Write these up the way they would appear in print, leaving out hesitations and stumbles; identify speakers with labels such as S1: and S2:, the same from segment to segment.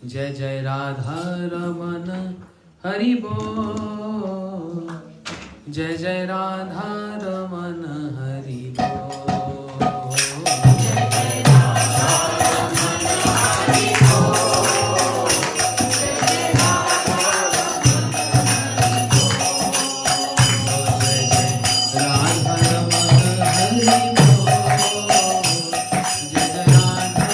S1: जय जय राधा रमन हरि बोल, जय जय राधा रमन हरि बोल, जय जय राधा रमन हरि बोल, जय जय राधा रमन हरि बोल, जय जय राधा रमन हरि बोल, जय जय राधा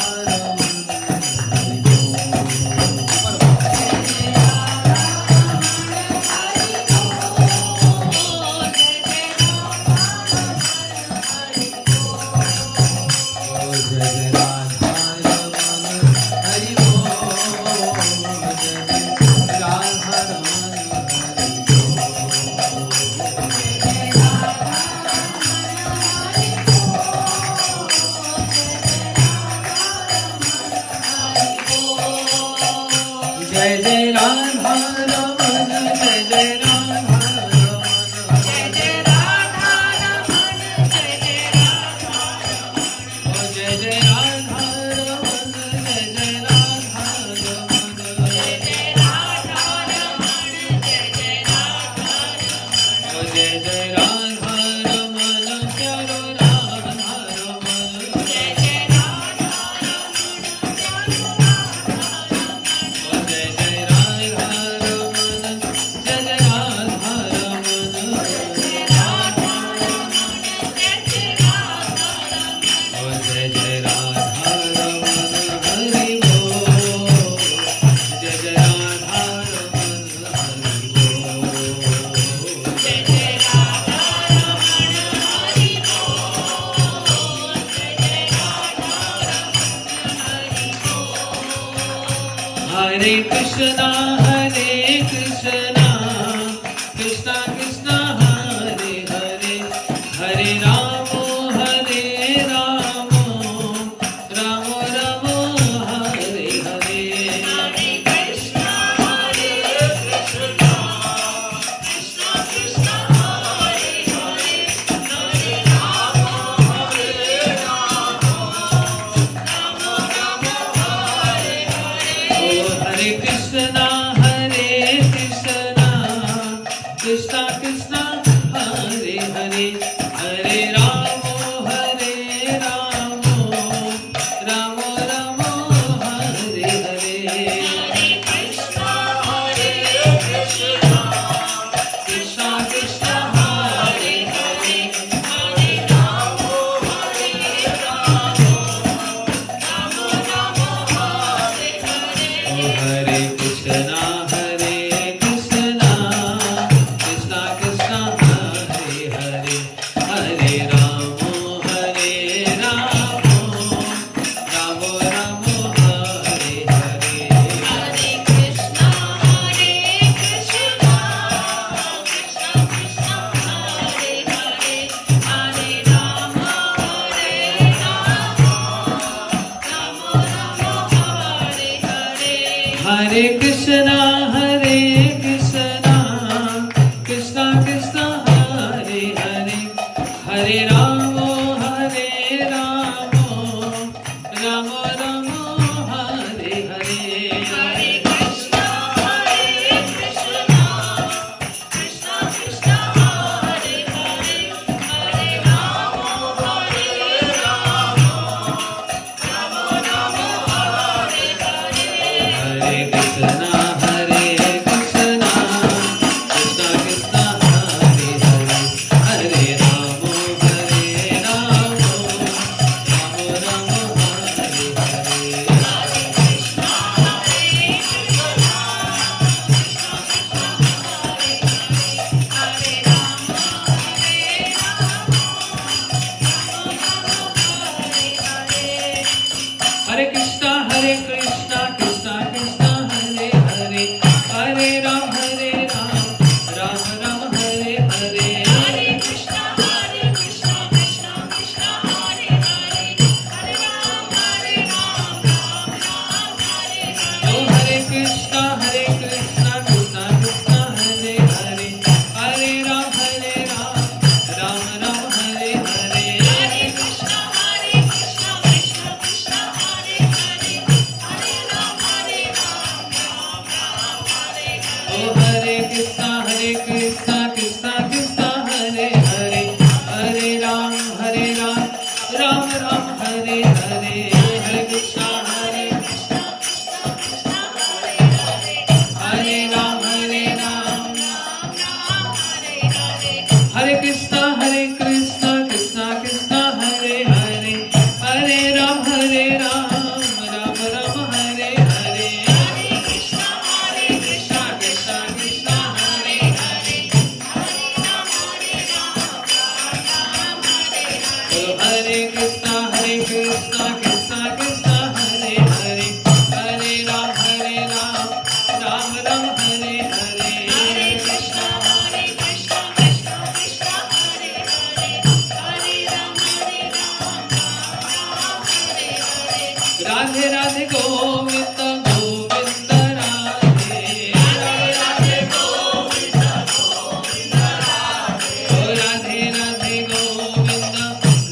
S1: जय जय राधा रमन, जय जय राधा रमन, जय जय राधा रमन, जय जय राधा रमन, जय जय राधा रमन, जय जय राधा रमन, जय जय राधा रमन, जय जय राधा रमन, जय जय राधा रमन, प्यारो राधा रमन, जय जय राधा रमन, प्यारो जय जय राधा रमन, जय जय राधा रमन, जय राधा रमन, जय जय राधा रमन, जय जय राधा रमन हरि बोल, जय जय राधा रमन हरि बोल, जय जय राधा रमन हरि बोल, जय जय राधा रमन हरि बोल। हरे कृष्णा कृष्णा कृष्णा हरे हरे, हरे राम राम राम हरे हरे, हरे कृष्णा कृष्णा कृष्णा हरे हरे, हरे राम राम राम हरे हरे, हरे कृष्णा कृष्णा कृष्णा हरे हरे, हरे राम राम राम हरे हरे, हरे कृष्णा कृष्णा कृष्णा हरे हरे, हरे राम राम राम हरे हरे, हरे कृष्णा कृष्णा कृष्णा हरे हरे, हरे राम राम राम हरे हरे, हरे कृष्णा कृष्णा कृष्णा हरे हरे, हरे राम राम हरे हरे, हरे कृष्णा कृष्णा कृष्णा हरे हरे, हरे राम राम हरे हरे, हरे कृष्णा कृष्णा कृष्णा हरे हरे, हरे राम राम हरे हरे, हरे कृष्णा कृष्णा कृष्णा हरे हरे, हरे राम राम हरे हरे, हरे कृष्णा कृष्णा कृष्णा हरे हरे, हरे राम राम राम हरे हरे, हरे कृष्णा कृष्णा कृष्णा हरे हरे, हरे राम राम हरे हरे, हरे कृष्णा कृष्णा कृष्णा हरे हरे, हरे राम राम हरे हरे, हरे कृष्णा कृष्णा कृष्णा
S2: राधे राधे गोविंद गोविंद राधे, राधे राधे गोविंद गोविंद राधे, ओ राधे राधे गोविंद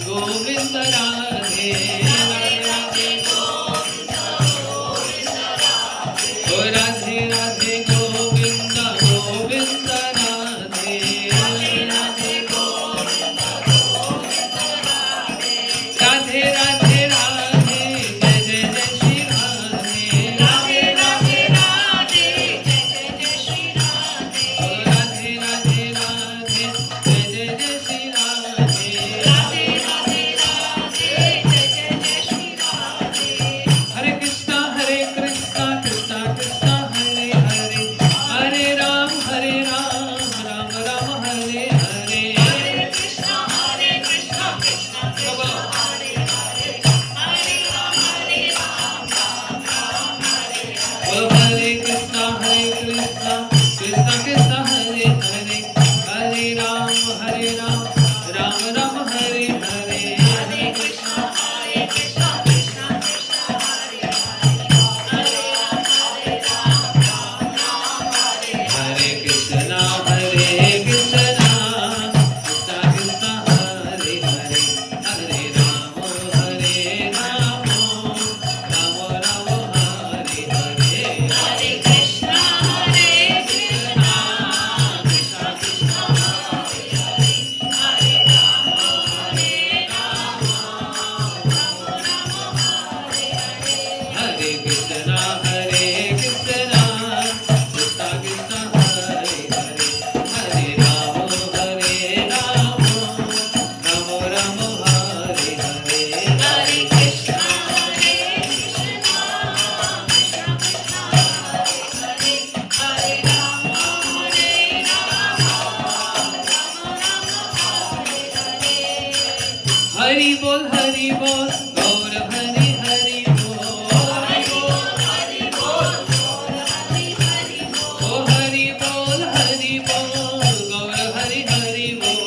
S2: गोविंद राधे, राधे राधे गोविंद गोविंद राधे, ओ राधे राधे गोविंद गोविंद राधे, राधे राधे गोविंद गोविंद राधे, राधे राधे राधे जय जय जय श्री राधे, राधे राधे राधे जय जय जय श्री राधे, ओ राधे राधे राधे जय जय जय श्री राधे, राधे राधे राधे जय जय जय श्री राधे। हरे कृष्णा कृष्णा कृष्णा हरे हरे, हरे राम राम राम हरे हरे, हरे कृष्णा कृष्णा कृष्णा हरे हरे, हरे राम राम राम हरे हरे, ओ हरे कृष्णा कृष्णा कृष्णा हरे हरे, हरे राम राम राम हरे हरे, हरे कृष्णा कृष्णा कृष्णा हरे हरे, हरे राम राम राम हरे हरे, कृष्णा कृष्णा कृष्णा हरे हरे, हरे राम राम राम हरे हरे, हरे कृष्णा कृष्णा कृष्णा हरे हरे, हरे राम हरे कृष्णा कृष्णा कृष्णा हरे हरे, हरे राम राम राम हरे हरे, हरे कृष्णा कृष्णा कृष्णा हरे हरे, हरे राम हरि बोल गौर हरि हरि बोल, हरि बोल गौर हरि हरि बोल, ओ हरि बोल गौर हरि हरि बोल, हरि बोल गौर हरि हरि बोल,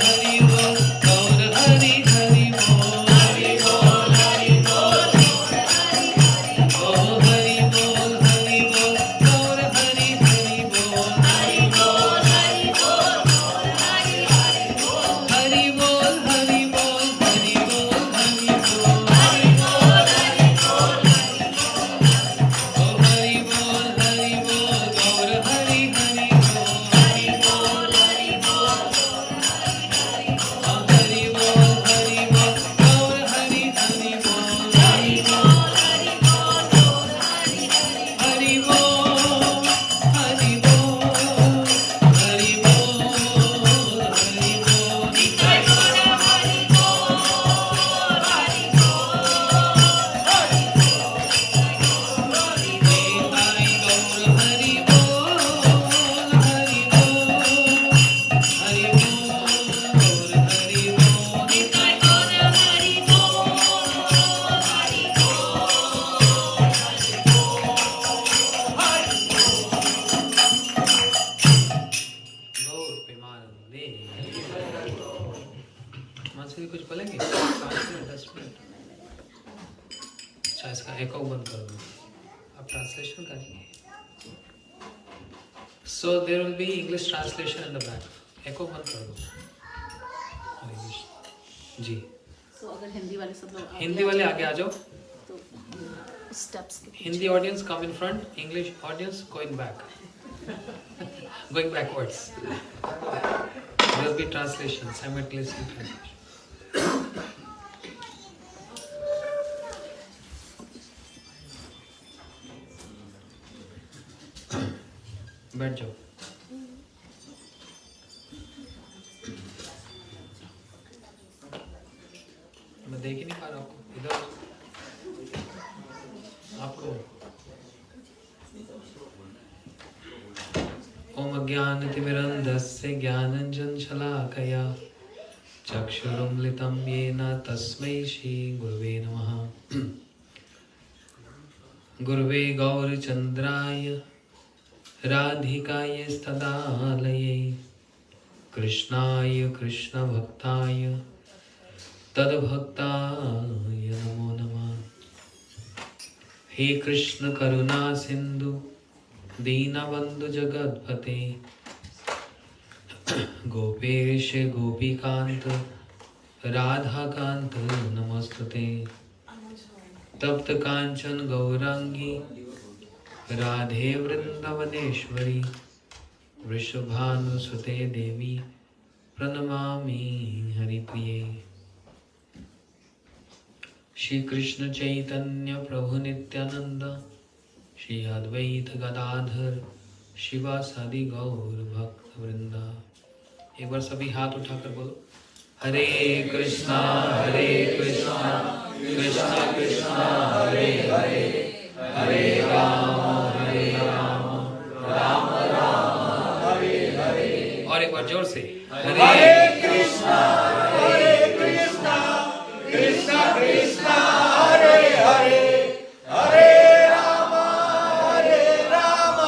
S2: हरि बोल गौर हरि हरि बोल, हरि बोल गौर हरि हरि बोल, ओ हरि बोल गौर हरि हरि बोल, हरि बोल गौर हरि हरि बोल, हरि बोल हरि बोल हरि बोल हरि बोल, हरि बोल ओ हरि बोल गौर हरि हरि बोल, हरि बोल गौर हरि हरि बोल, हरि बोल गौर हरि हरि बोल, हरि बोल गौर हरि हरि, हरि बोल हरि बोल हरि बोल निताय गौर हरि बोल, हरि निताय गौर हरि बोल, हरि बोल हरि बोल हरि बोल निताय गौर हरि बोल, हरि गौर प्रेमानंदे। मानसी कुछ बोलेंगे? 5 मिनट 10 मिनट। अच्छा इसका एको बंद कर दो, अब ट्रांसलेशन करेंगे। So there will be English translation in the back. एको बंद कर दो। हरे कृष्ण जी।
S1: तो अगर हिंदी वाले सब लोग
S2: हिंदी वाले आगे आ जाओ।
S1: तो स्टेप्स के
S2: Hindi audience come in front, English audience going back. Going backwards. There will be translation, simultaneous translation. बैठ जाओ। मैं देख ही नहीं पा रहा आपको, इधर आपको। ओम अज्ञानतिमिरन्धस्य ज्ञानाञ्जनशलाकया चक्षुरुन्मिलितं येन तस्मै श्रीगुरवे नमः। गुरवे गौरचन्द्राय राधिकायै तदालये कृष्णाय कृष्णभक्ताय तद्भक्ताय नमो नमः। हे कृष्ण करुणा सिंधु दीनबंधु जगतपते गोपेश गोपीकांत राधाकांत नमस्तुते। तप्त कांचन गौरांगी राधे वृंदावनेश्वरी वृषभानुसुते देवी प्रणमामि हरिप्रिये। श्री कृष्ण चैतन्य प्रभु नित्यानंद श्री अद्वैत गदाधर शिवासादि गौर भक्त वृंदा। एक बार सभी हाथ उठाकर बोलो, हरे कृष्णा कृष्णा कृष्णा हरे हरे, हरे राम राम राम हरे हरे। और एक बार जोर से, हरे कृष्णा कृष्णा कृष्णा हरे हरे, हरे राम राम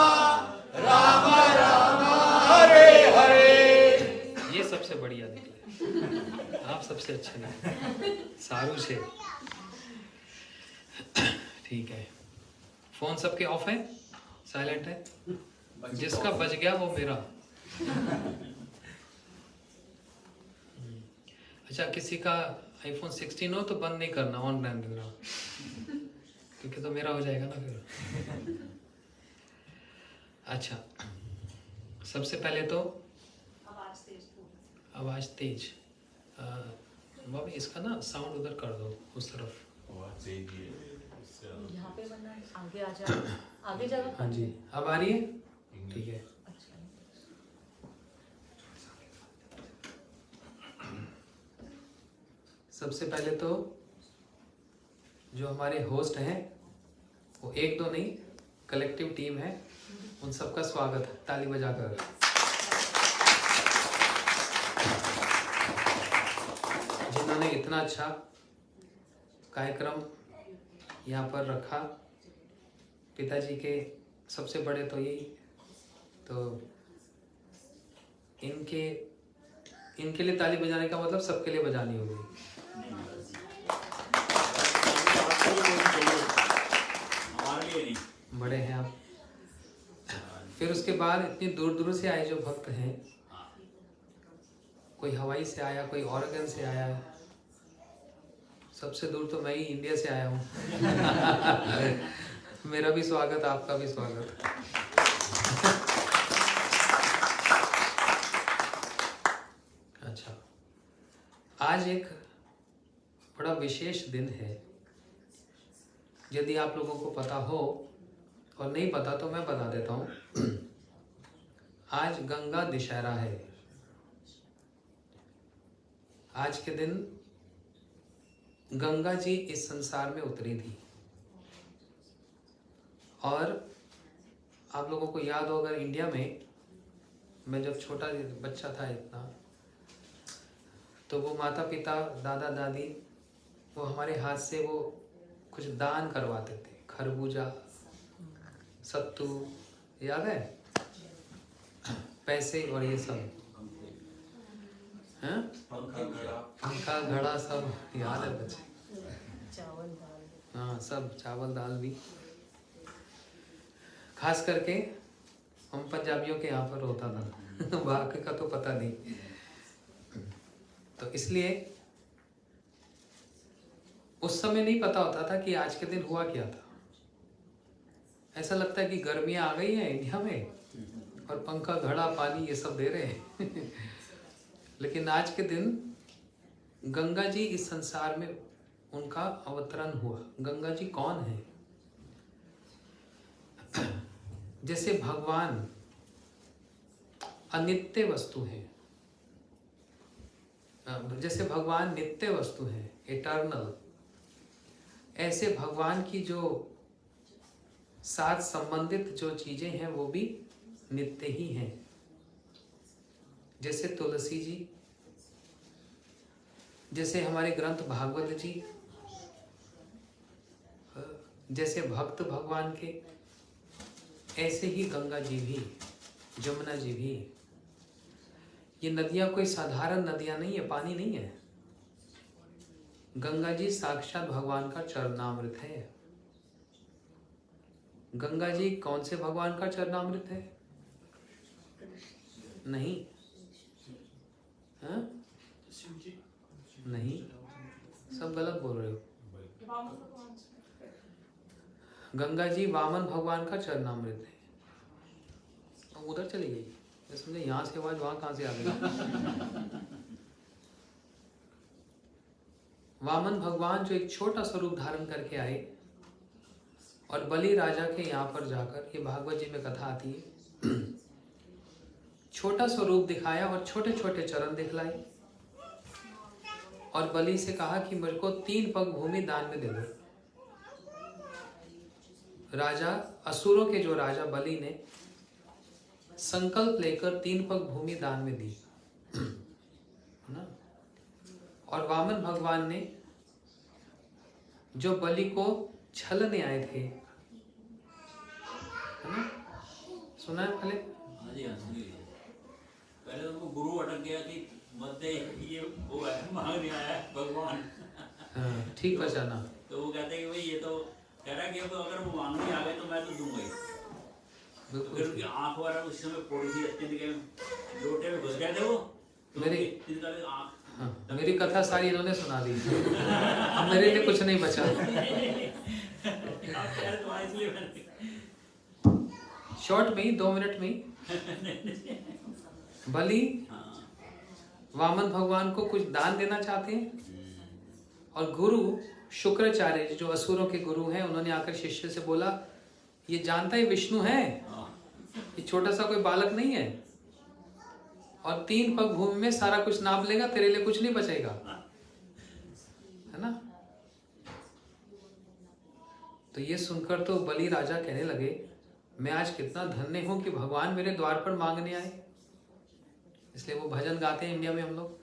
S2: राम हरे हरे। ये सबसे बढ़िया निकले, आप सबसे अच्छे निकले, सारू से। ठीक है, फोन सबके ऑफ है, साइलेंट है, जिसका बज गया वो मेरा। अच्छा, किसी का आईफोन 16 हो तो बंद नहीं करना, ऑन रहने देना, क्योंकि तो मेरा हो जाएगा ना फिर। अच्छा, सबसे पहले तो आवाज तेज। बाबा इसका ना साउंड उधर कर दो, उस तरफ।
S1: यहाँ पे वरना आगे आ जा, आगे जाओ।
S2: हाँ जी, अब आ रही है, ठीक है। सबसे पहले तो जो हमारे होस्ट हैं वो एक दो नहीं, कलेक्टिव टीम है, उन सबका स्वागत है, ताली बजाकर। जिन्होंने इतना अच्छा कार्यक्रम यहाँ पर रखा, पिताजी के सबसे बड़े तो यही, तो इनके लिए ताली बजाने का मतलब सबके लिए बजानी होगी। बड़े हैं आप। फिर उसके बाद इतनी दूर दूर से आए जो भक्त हैं, कोई हवाई से आया, कोई ऑरेगन से आया, सबसे दूर तो मैं ही इंडिया से आया हूँ। मेरा भी स्वागत, आपका भी स्वागत। अच्छा, आज एक बड़ा विशेष दिन है। यदि आप लोगों को पता हो और नहीं पता तो मैं बता देता हूँ। आज गंगा दशहरा है। आज के दिन गंगा जी इस संसार में उतरी थी। और आप लोगों को याद हो, अगर इंडिया में मैं जब छोटा बच्चा था इतना, तो वो माता पिता दादा दादी वो हमारे हाथ से वो कुछ दान करवाते थे, खरबूजा, सत्तू, याद है, पैसे और ये सब, हैं? पंखा घड़ा सब याद है बच्चे।
S1: चावल दाल,
S2: हाँ सब, चावल दाल भी। खास करके हम पंजाबियों के यहाँ पर होता था। बाकी का तो पता नहीं। तो इसलिए उस समय नहीं पता होता था कि आज के दिन हुआ क्या था। ऐसा लगता है कि गर्मियाँ आ गई हैं इंडिया में और पंखा घड़ा पानी ये सब दे रहे हैं। लेकिन आज के दिन गंगा जी इस संसार में उनका अवतरण हुआ। गंगा जी कौन है? जैसे भगवान अनित्य वस्तु है, जैसे भगवान नित्य वस्तु है, इटर्नल, ऐसे भगवान की जो साथ संबंधित जो चीजें हैं वो भी नित्य ही हैं। जैसे तुलसी जी, जैसे हमारे ग्रंथ भागवत जी, जैसे भक्त भगवान के, ऐसे ही गंगा जी भी, जमुना जी भी। ये नदियां कोई साधारण नदियां नहीं है, पानी नहीं है। गंगा जी साक्षात भगवान का चरणामृत है। गंगा जी कौन से भगवान का चरणामृत है? नहीं, हाँ? नहीं, सब गलत बोल रहे हो। गंगा जी वामन भगवान का चरणामृत है। अब उधर चली गई, मैं समझे यहाँ से आवाज वहां कहाँ से आ गई। वामन भगवान जो एक छोटा स्वरूप धारण करके आए और बलि राजा के यहाँ पर जाकर, ये भागवत जी में कथा आती है, छोटा स्वरूप दिखाया और छोटे छोटे चरण दिखलाए और बलि से कहा कि मेरे को 3 पग भूमि दान में दे दो। राजा, असुरों के जो राजा बलि ने संकल्प लेकर 3 पग भूमि दान में दी ना। और वामन भगवान ने जो बलि को छलने आए थे, है ना, सुना है पहले?
S1: हाँ जी, हाँ सुनिए। पहले तो उनको गुरु अटक गया कि मत ये वो है, मांगने आया है भगवान।
S2: हाँ, ठीक बचाना।
S1: तो वो कहते हैं कि भाई ये तो कह रहा है कि अगर वो मांगने आ गए तो मैं तो दूंगा ही। तो फिर उनकी आंख वाला उस समय फोड़ी थी, अत्यंत लोटे में घुस गए थे वो। तो
S2: मेरी
S1: आंख,
S2: हाँ, मेरी कथा सारी इन्होंने सुना दी। अब मेरे लिए कुछ नहीं बचा। शॉर्ट में ही 2 मिनट में ही बलि वामन भगवान को कुछ दान देना चाहते हैं और गुरु शुक्राचार्य जो असुरों के गुरु हैं, उन्होंने आकर शिष्य से बोला, ये जानता है विष्णु है, ये छोटा सा कोई बालक नहीं है और 3 पग भूमि में सारा कुछ नाप लेगा, तेरे लिए कुछ नहीं बचेगा, है ना। तो ये सुनकर तो बलि राजा कहने लगे, मैं आज कितना धन्य हूं कि भगवान मेरे द्वार पर मांगने आए। इसलिए वो भजन गाते हैं इंडिया में हम लोग,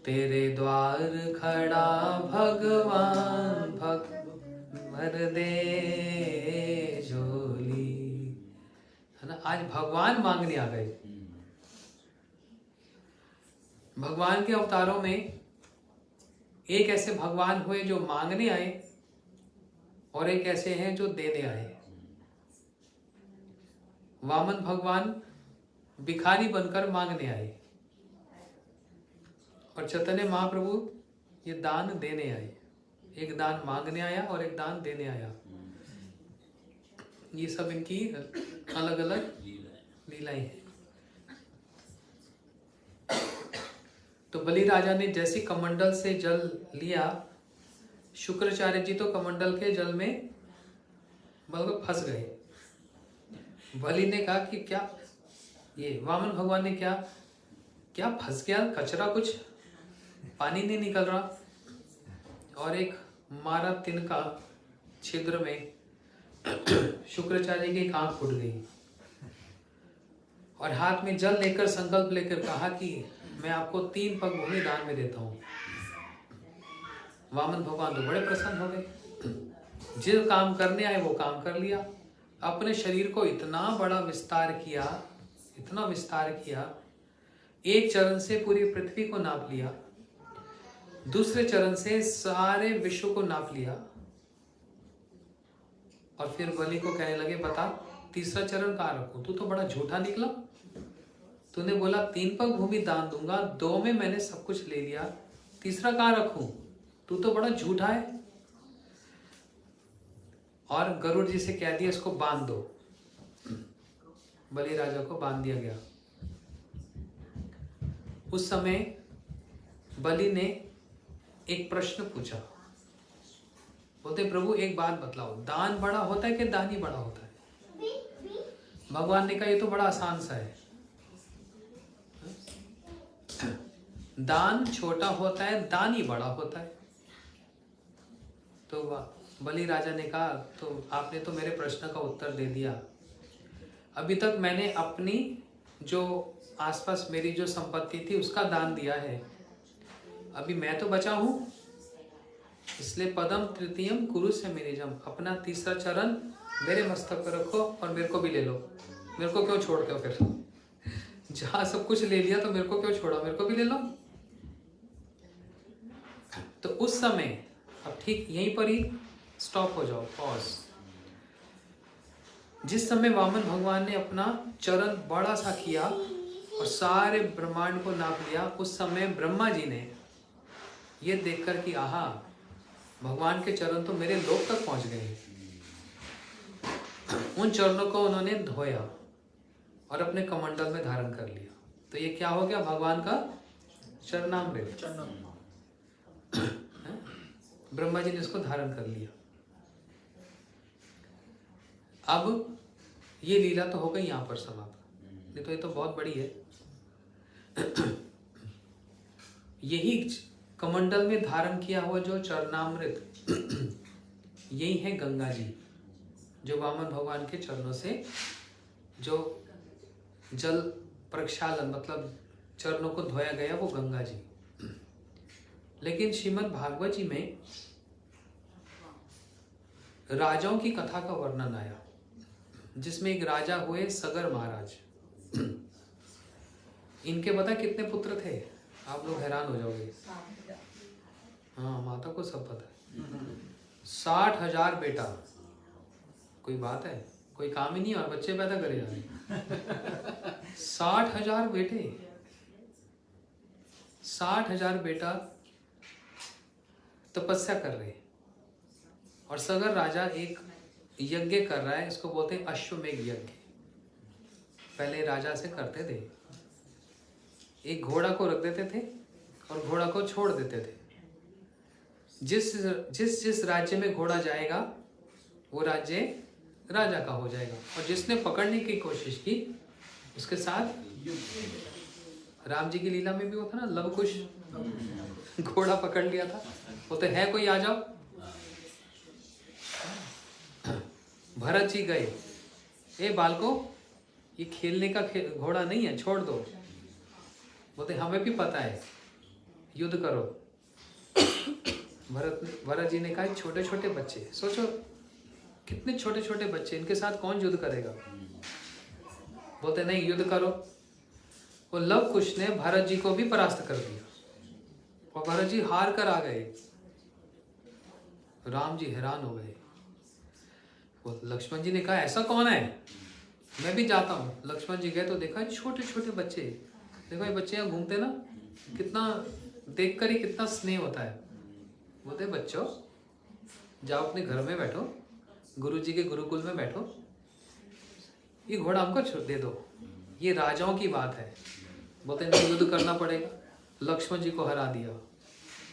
S2: तेरे द्वार खड़ा भगवान भर दे झोली, है ना। आज भगवान मांगने आ गए। भगवान के अवतारों में एक ऐसे भगवान हुए जो मांगने आए और एक ऐसे हैं जो देने आए। वामन भगवान भिखारी बनकर मांगने आए और चैतन्य महाप्रभु ये दान देने आए। एक दान मांगने आया और एक दान देने आया। ये सब इनकी अलग अलग लीलाएं हैं। तो बलि राजा ने जैसे कमंडल से जल लिया, शुक्राचार्य जी तो कमंडल के जल में बल्कि फंस गए। बलि ने कहा कि क्या ये वामन भगवान ने क्या फंस गया, कचरा कुछ पानी नहीं निकल रहा। और एक मारा तिनका छिद्र में शुक्राचार्य की आंख फूट गई और हाथ में जल लेकर संकल्प लेकर कहा कि मैं आपको 3 पग भूमि दान में देता हूं। वामन भगवान तो बड़े प्रसन्न हो गए। जो काम करने आए वो काम कर लिया। अपने शरीर को इतना बड़ा विस्तार किया, इतना विस्तार किया, एक चरण से पूरी पृथ्वी को नाप लिया, दूसरे चरण से सारे विश्व को नाप लिया और फिर बलि को कहने लगे, बता तीसरा चरण कहाँ रखूं? तू तो बड़ा झूठा निकला। तूने बोला 3 पग भूमि दान दूंगा, 2 में मैंने सब कुछ ले लिया, तीसरा कहाँ रखूं? तू तो बड़ा झूठा है। और गरुड़ जी से कह दिया इसको बांध दो। बलि राजा को बांध दिया गया। उस समय बलि ने एक प्रश्न पूछा। बोलते प्रभु एक बात बतलाओ, दान बड़ा होता है कि दानी बड़ा होता है? भगवान ने कहा ये तो बड़ा आसान सा है। दान छोटा होता है, दानी बड़ा होता है। तो बलि राजा ने कहा तो आपने तो मेरे प्रश्न का उत्तर दे दिया। अभी तक मैंने अपनी जो आसपास मेरी जो संपत्ति थी उसका दान दिया है, अभी मैं तो बचा हूं। इसलिए पदम तृतीयम कुरु से मेरिजम, अपना तीसरा चरण मेरे मस्तक पर रखो और मेरे को भी ले लो। मेरे को क्यों छोड़ते हो फिर? जहां सब कुछ ले लिया तो मेरे को क्यों छोड़ा, मेरे को भी ले लो। तो उस समय अब ठीक यहीं पर ही स्टॉप हो जाओ, पॉज। जिस समय वामन भगवान ने अपना चरण बड़ा सा किया और सारे ब्रह्मांड को नाप लिया, उस समय ब्रह्मा जी ने ये देखकर कि आहा, भगवान के चरण तो मेरे लोक तक पहुंच गए, उन चरणों को उन्होंने धोया और अपने कमंडल में धारण कर लिया। तो ये क्या हो गया, भगवान का चरणामृत। ब्रह्मा जी ने इसको धारण कर लिया। अब ये लीला तो हो गई यहाँ पर समाप्त, नहीं तो ये तो बहुत बड़ी है। यही कमंडल में धारण किया हुआ जो चरणामृत यही है गंगा जी, जो वामन भगवान के चरणों से जो जल प्रक्षालन मतलब चरणों को धोया गया, वो गंगा जी। लेकिन श्रीमद् भागवत जी में राजाओं की कथा का वर्णन आया, जिसमें एक राजा हुए सगर महाराज। इनके पता कितने पुत्र थे, आप लोग हैरान हो जाओगे। हाँ, माता को सब पता है। 60,000 बेटा। कोई बात है, कोई काम ही नहीं और बच्चे पैदा करे जा रहे। 60,000 बेटे, 60,000 बेटा तपस्या कर रहे। और सगर राजा एक यज्ञ कर रहा है, इसको बोलते हैं अश्वमेघ यज्ञ। पहले राजा से करते थे, एक घोड़ा को रख देते थे और घोड़ा को छोड़ देते थे। जिस जिस जिस राज्य में घोड़ा जाएगा वो राज्य राजा का हो जाएगा, और जिसने पकड़ने की कोशिश की उसके साथ युद्ध। राम जी की लीला में भी वो था ना, लव कुश घोड़ा पकड़ लिया था, वो तो है कोई आ जाओ। भरत जी गए, ए बालको, ये खेलने का घोड़ा नहीं है, छोड़ दो। बोलते हमें भी पता है, युद्ध करो। भरत जी ने कहा छोटे छोटे बच्चे, सोचो कितने छोटे छोटे बच्चे, इनके साथ कौन युद्ध करेगा। बोलते नहीं, युद्ध करो। वो लव कुश ने भरत जी को भी परास्त कर दिया और भरत जी हार कर आ गए। राम जी हैरान हो गए। वो लक्ष्मण जी ने कहा ऐसा कौन है, मैं भी जाता हूँ। लक्ष्मण जी गए तो देखा छोटे छोटे बच्चे, देखो ये बच्चे यहाँ घूमते ना, कितना देखकर ही कितना स्नेह होता है। बोलते बच्चों जाओ अपने घर में बैठो, गुरु जी के गुरुकुल में बैठो, ये घोड़ा हमको दे दो, ये राजाओं की बात है। बोलते नहीं, युद्ध करना पड़ेगा। लक्ष्मण जी को हरा दिया,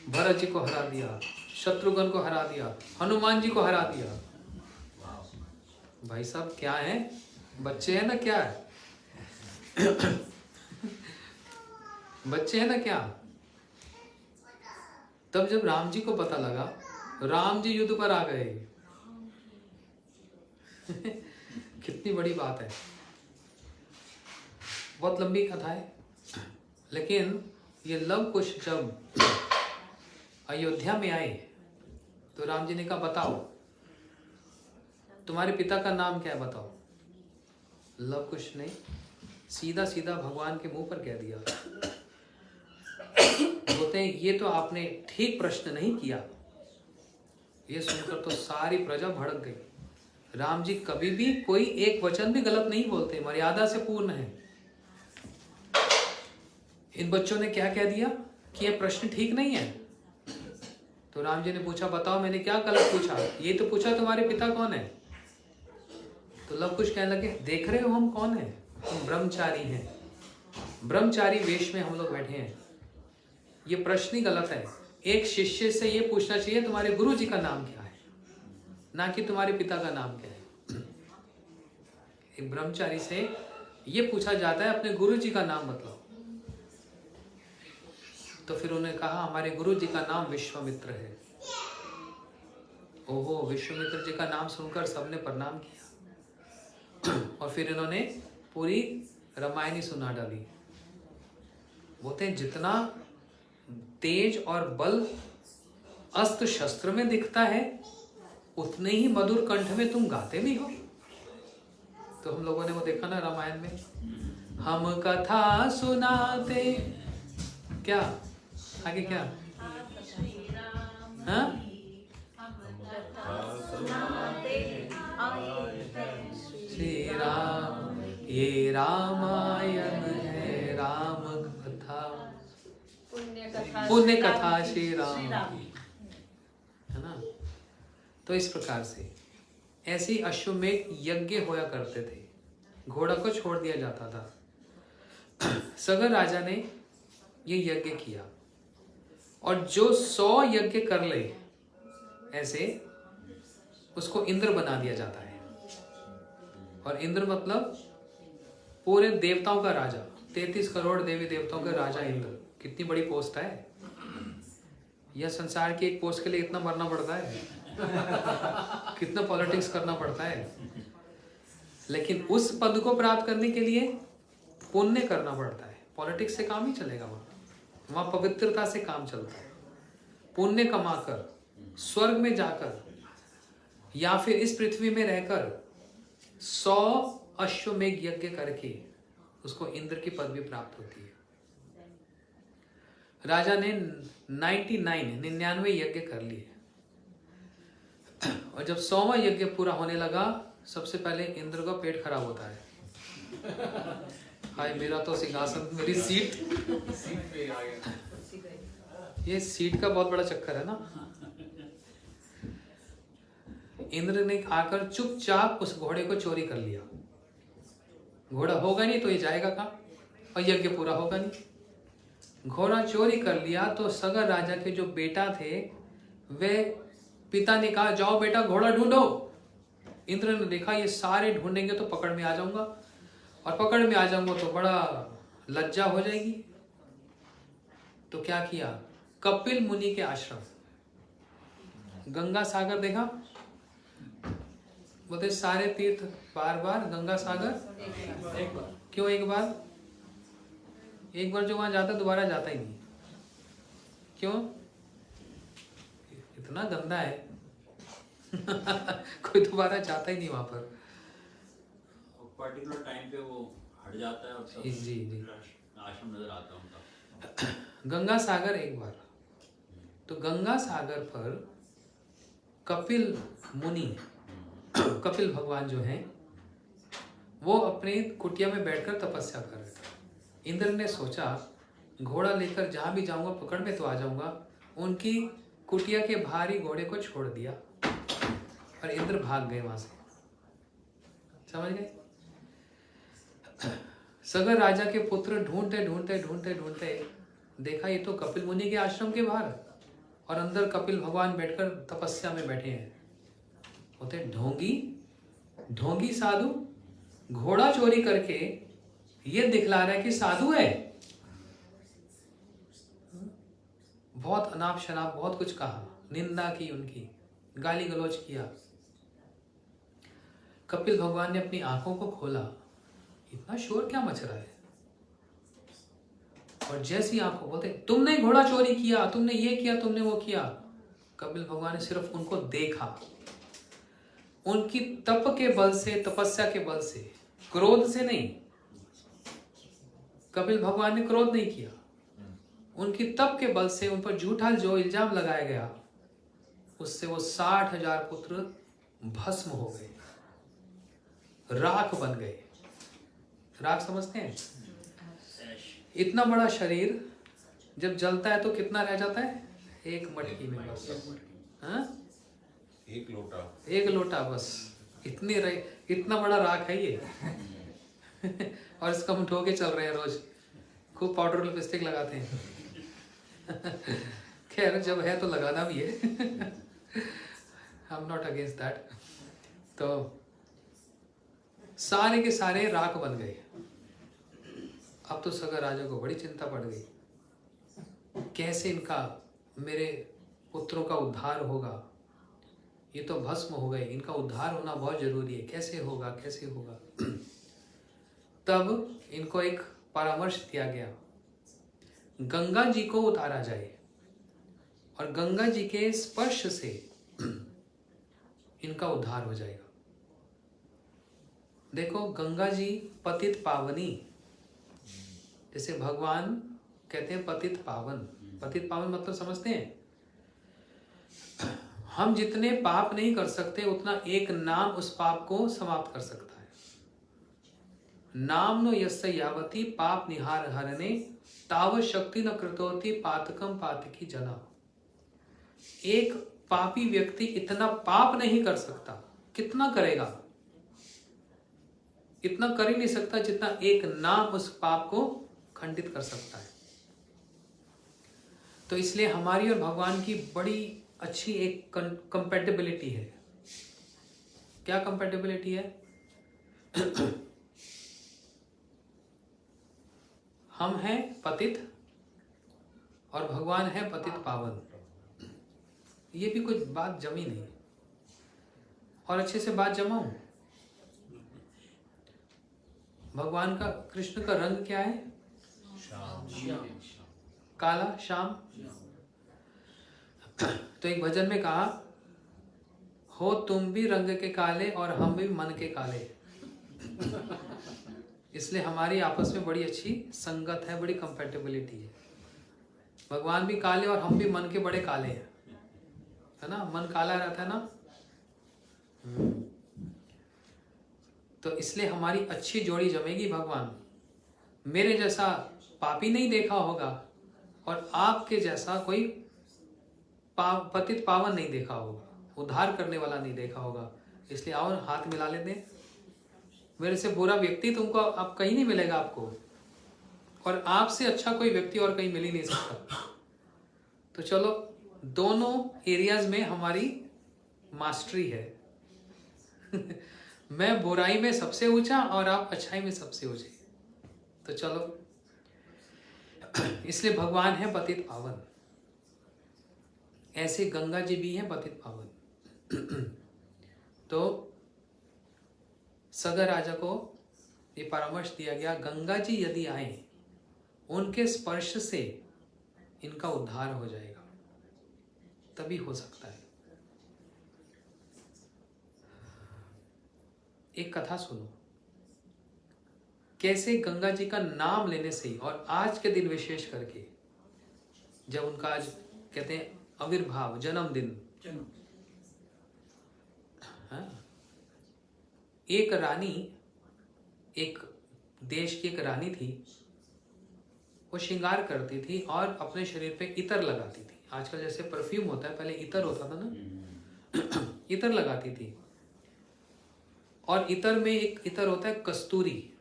S2: भरत जी को हरा दिया, शत्रुघ्न को हरा दिया, हनुमान जी को हरा दिया। भाई साहब क्या है, बच्चे हैं ना, क्या है बच्चे हैं ना क्या। तब जब राम जी को पता लगा, राम जी युद्ध पर आ गए। कितनी बड़ी बात है। बहुत लंबी कथा है, लेकिन ये लव कुश जब अयोध्या में आए तो राम जी ने कहा बताओ तुम्हारे पिता का नाम क्या है, बताओ। लव कुश ने सीधा सीधा भगवान के मुंह पर कह दिया। बोलते हैं ये तो आपने ठीक प्रश्न नहीं किया। ये सुनकर तो सारी प्रजा भड़क गई। राम जी कभी भी कोई एक वचन भी गलत नहीं बोलते, मर्यादा से पूर्ण है। इन बच्चों ने क्या कह दिया कि यह प्रश्न ठीक नहीं है। तो राम जी ने पूछा बताओ मैंने क्या गलत पूछा, ये तो पूछा तुम्हारे पिता कौन है। तो लव कुश कहने लगे देख रहे हो हम कौन है, हम ब्रह्मचारी हैं, ब्रह्मचारी वेश में हम लोग बैठे हैं। ये प्रश्न ही गलत है। एक शिष्य से ये पूछना चाहिए तुम्हारे गुरु जी का नाम क्या है, ना कि तुम्हारे पिता का नाम क्या है। एक ब्रह्मचारी से ये पूछा जाता है अपने गुरु जी का नाम बताओ। तो फिर उन्होंने कहा हमारे गुरु जी का नाम विश्वामित्र है। ओहो, विश्वामित्र जी का नाम सुनकर सबने प्रणाम किया और फिर इन्होंने पूरी रामायणी सुना डाली। बोलते हैं जितना तेज और बल अस्त्र शस्त्र में दिखता है, उतने ही मधुर कंठ में तुम गाते भी हो। तो हम लोगों ने वो देखा ना रामायण में, हम कथा सुनाते, क्या आगे क्या, हाँ श्री राम ये रामायण है, राम कथा पुण्य कथा श्री राम की, है ना। तो इस प्रकार से ऐसे ही अश्वमेध यज्ञ होया करते थे, घोड़ा को छोड़ दिया जाता था। सगर राजा ने ये यज्ञ किया और जो 100 यज्ञ कर ले ऐसे, उसको इंद्र बना दिया जाता है। और इंद्र मतलब पूरे देवताओं का राजा, 33 करोड़ देवी देवताओं का राजा इंद्र। कितनी बड़ी पोस्ट है यह, संसार की एक पोस्ट के लिए इतना मरना पड़ता है, कितना पॉलिटिक्स करना पड़ता है। लेकिन उस पद को प्राप्त करने के लिए पुण्य करना पड़ता है। पॉलिटिक्स से काम ही चलेगा, वहां पवित्रता से काम चलता है। पुण्य कमाकर स्वर्ग में जाकर या फिर इस पृथ्वी में रहकर 100 अश्वमेध यज्ञ करके उसको इंद्र की पदवी प्राप्त होती है। राजा ने 99 यज्ञ कर लिए और जब 100वां यज्ञ पूरा होने लगा, सबसे पहले इंद्र का पेट खराब होता है। हाय मेरा तो सिंहासन, मेरी सीट पे आ गया। ये सीट का बहुत बड़ा चक्कर है ना। इंद्र ने आकर चुपचाप उस घोड़े को चोरी कर लिया। घोड़ा होगा नहीं तो ये जाएगा कहाँ, और यज्ञ पूरा होगा नहीं। घोड़ा चोरी कर लिया तो सगर राजा के जो बेटा थे, वे पिता ने कहा जाओ बेटा घोड़ा ढूंढो। इंद्र ने देखा ये सारे ढूंढेंगे तो पकड़ में आ जाऊंगा, और पकड़ में आ जाऊंगा तो बड़ा लज्जा हो जाएगी। तो क्या किया, कपिल मुनि के आश्रम, गंगा सागर देखा, बोलते सारे तीर्थ बार बार, गंगा सागर एक बार। क्यों एक बार? एक बार जो वहां जाता दोबारा जाता ही नहीं। क्यों? इतना गंदा है कोई दोबारा जाता ही नहीं वहां पर।
S1: पर्टिकुलर टाइम पे वो हट जाता है और सब
S2: जी
S1: आश्रम नजर आता है उनका।
S2: गंगा सागर एक बार, तो गंगा सागर पर कपिल मुनि, कपिल भगवान जो हैं, वो अपने कुटिया में बैठकर तपस्या कर रहे थे। इंद्र ने सोचा घोड़ा लेकर जहां भी जाऊंगा पकड़ में तो आ जाऊंगा। उनकी कुटिया के बाहर ही घोड़े को छोड़ दिया और इंद्र भाग गए वहां से। समझ गए? सगर राजा के पुत्र ढूंढते ढूंढते ढूंढते ढूंढते देखा ये तो कपिल मुनि के आश्रम के बाहर, और अंदर कपिल भगवान बैठकर तपस्या में बैठे हैं। होते ढोंगी ढोंगी साधु, घोड़ा चोरी करके ये दिखला रहा है कि साधु है। बहुत अनाप शनाप बहुत कुछ कहा, निंदा की, उनकी गाली गलौज किया। कपिल भगवान ने अपनी आंखों को खोला, इतना शोर क्या मच रहा है? और जैसी आंखों बोलते तुमने घोड़ा चोरी किया, तुमने ये किया, तुमने वो किया। कपिल भगवान ने सिर्फ उनको देखा, उनकी तप के बल से, तपस्या के बल से, क्रोध से नहीं। कपिल भगवान ने क्रोध नहीं किया, उनकी तप के बल से उन पर झूठा जो इल्जाम लगाया गया, उससे वो 60,000 पुत्र भस्म हो गए, राख बन गए। राख समझते हैं? इतना बड़ा शरीर जब जलता है तो कितना रह जाता है? एक मटकी में बस, हाँ?
S3: एक लोटा
S2: बस। इतना बड़ा राख है ये और इसको हम ढो के चल रहे हैं रोज, खूब पाउडर लिपस्टिक लगाते हैं खैर जब है तो लगाना भी है I am not against that. तो सारे के सारे राख बन गए। अब तो सगर राजा को बड़ी चिंता पड़ गई, कैसे इनका, मेरे पुत्रों का उद्धार होगा? ये तो भस्म हो गए, इनका उद्धार होना बहुत जरूरी है, कैसे होगा कैसे होगा? तब इनको एक परामर्श दिया गया, गंगा जी को उतारा जाए और गंगा जी के स्पर्श से इनका उद्धार हो जाएगा। देखो गंगा जी पतित पावनी, जैसे भगवान कहते हैं पतित पावन। पतित पावन मतलब समझते हैं? हम जितने पाप नहीं कर सकते उतना एक नाम उस पाप को समाप्त कर सकता है। नाम नो यस्य यावती पाप निहार हरने ताव शक्ति न कृतोति पातकम पातकी जना। एक पापी व्यक्ति इतना पाप नहीं कर सकता। कितना करेगा? इतना कर ही नहीं सकता जितना एक नाम उस पाप को खंडित कर सकता है। तो इसलिए हमारी और भगवान की बड़ी अच्छी एक कंपैटिबिलिटी है। क्या कंपैटिबिलिटी है? हम हैं पतित और भगवान है पतित पावन। ये भी कुछ बात जमी नहीं और अच्छे से बात जमाऊं। भगवान का, कृष्ण का रंग क्या है? काला, श्याम। तो एक भजन में कहा, हो तुम भी रंग के काले और हम भी मन के काले। इसलिए हमारी आपस में बड़ी अच्छी संगत है, बड़ी कंपैटिबिलिटी है। भगवान भी काले और हम भी मन के बड़े काले हैं, है ना? मन काला रहता है ना। तो इसलिए हमारी अच्छी जोड़ी जमेगी। भगवान मेरे जैसा पापी नहीं देखा होगा और आपके जैसा कोई पतित पावन नहीं देखा होगा, उद्धार करने वाला नहीं देखा होगा। इसलिए आओ हाथ मिला लेते हैं। मेरे से बुरा व्यक्ति तुमको अब कहीं नहीं मिलेगा आपको, और आपसे अच्छा कोई व्यक्ति और कहीं मिल ही नहीं सकता। तो चलो दोनों एरियाज में हमारी मास्टरी है। मैं बुराई में सबसे ऊंचा और आप अच्छाई में सबसे ऊंचे। तो चलो, इसलिए भगवान है पतित पावन। ऐसे गंगा जी भी हैं पतित पावन। तो सगर राजा को ये परामर्श दिया गया, गंगा जी यदि आए उनके स्पर्श से इनका उद्धार हो जाएगा, तभी हो सकता है। एक कथा सुनो, कैसे गंगा जी का नाम लेने से ही, और आज के दिन विशेष करके जब उनका आज कहते हैं आविर्भाव, जन्मदिन, एक रानी, एक देश की एक रानी थी, वो श्रृंगार करती थी और अपने शरीर पे इत्र लगाती थी। आजकल जैसे परफ्यूम होता है, पहले इत्र होता था ना। इत्र लगाती थी। और इत्र में एक इत्र होता है कस्तूरी,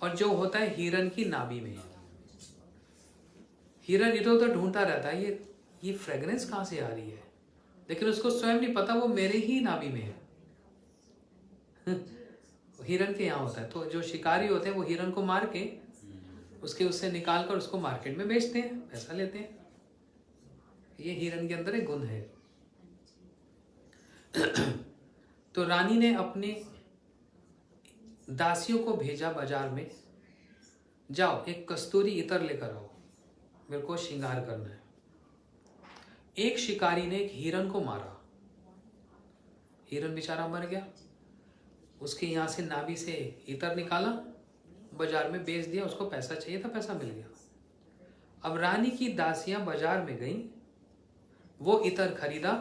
S2: और जो होता है हिरन की नाभि में। हिरन इधर उधर ढूंढता रहता है, ये फ्रेग्रेंस कहां से आ रही है, लेकिन उसको स्वयं नहीं पता वो मेरे ही नाभि में है। हिरन के यहाँ होता है। तो जो शिकारी होते हैं वो हिरन को मार के उससे निकाल कर उसको मार्केट में बेचते हैं, पैसा लेते हैं। ये हिरन के अंदर एक गुण है। तो रानी ने अपने दासियों को भेजा बाजार में, जाओ एक कस्तूरी इत्र लेकर आओ, मेरे को श्रृंगार करना है। एक शिकारी ने एक हिरन को मारा, हिरन बेचारा मर गया। उसके यहाँ से नाभि से इत्र निकाला, बाजार में बेच दिया, उसको पैसा चाहिए था, पैसा मिल गया। अब रानी की दासियां बाजार में गईं, वो इत्र खरीदा,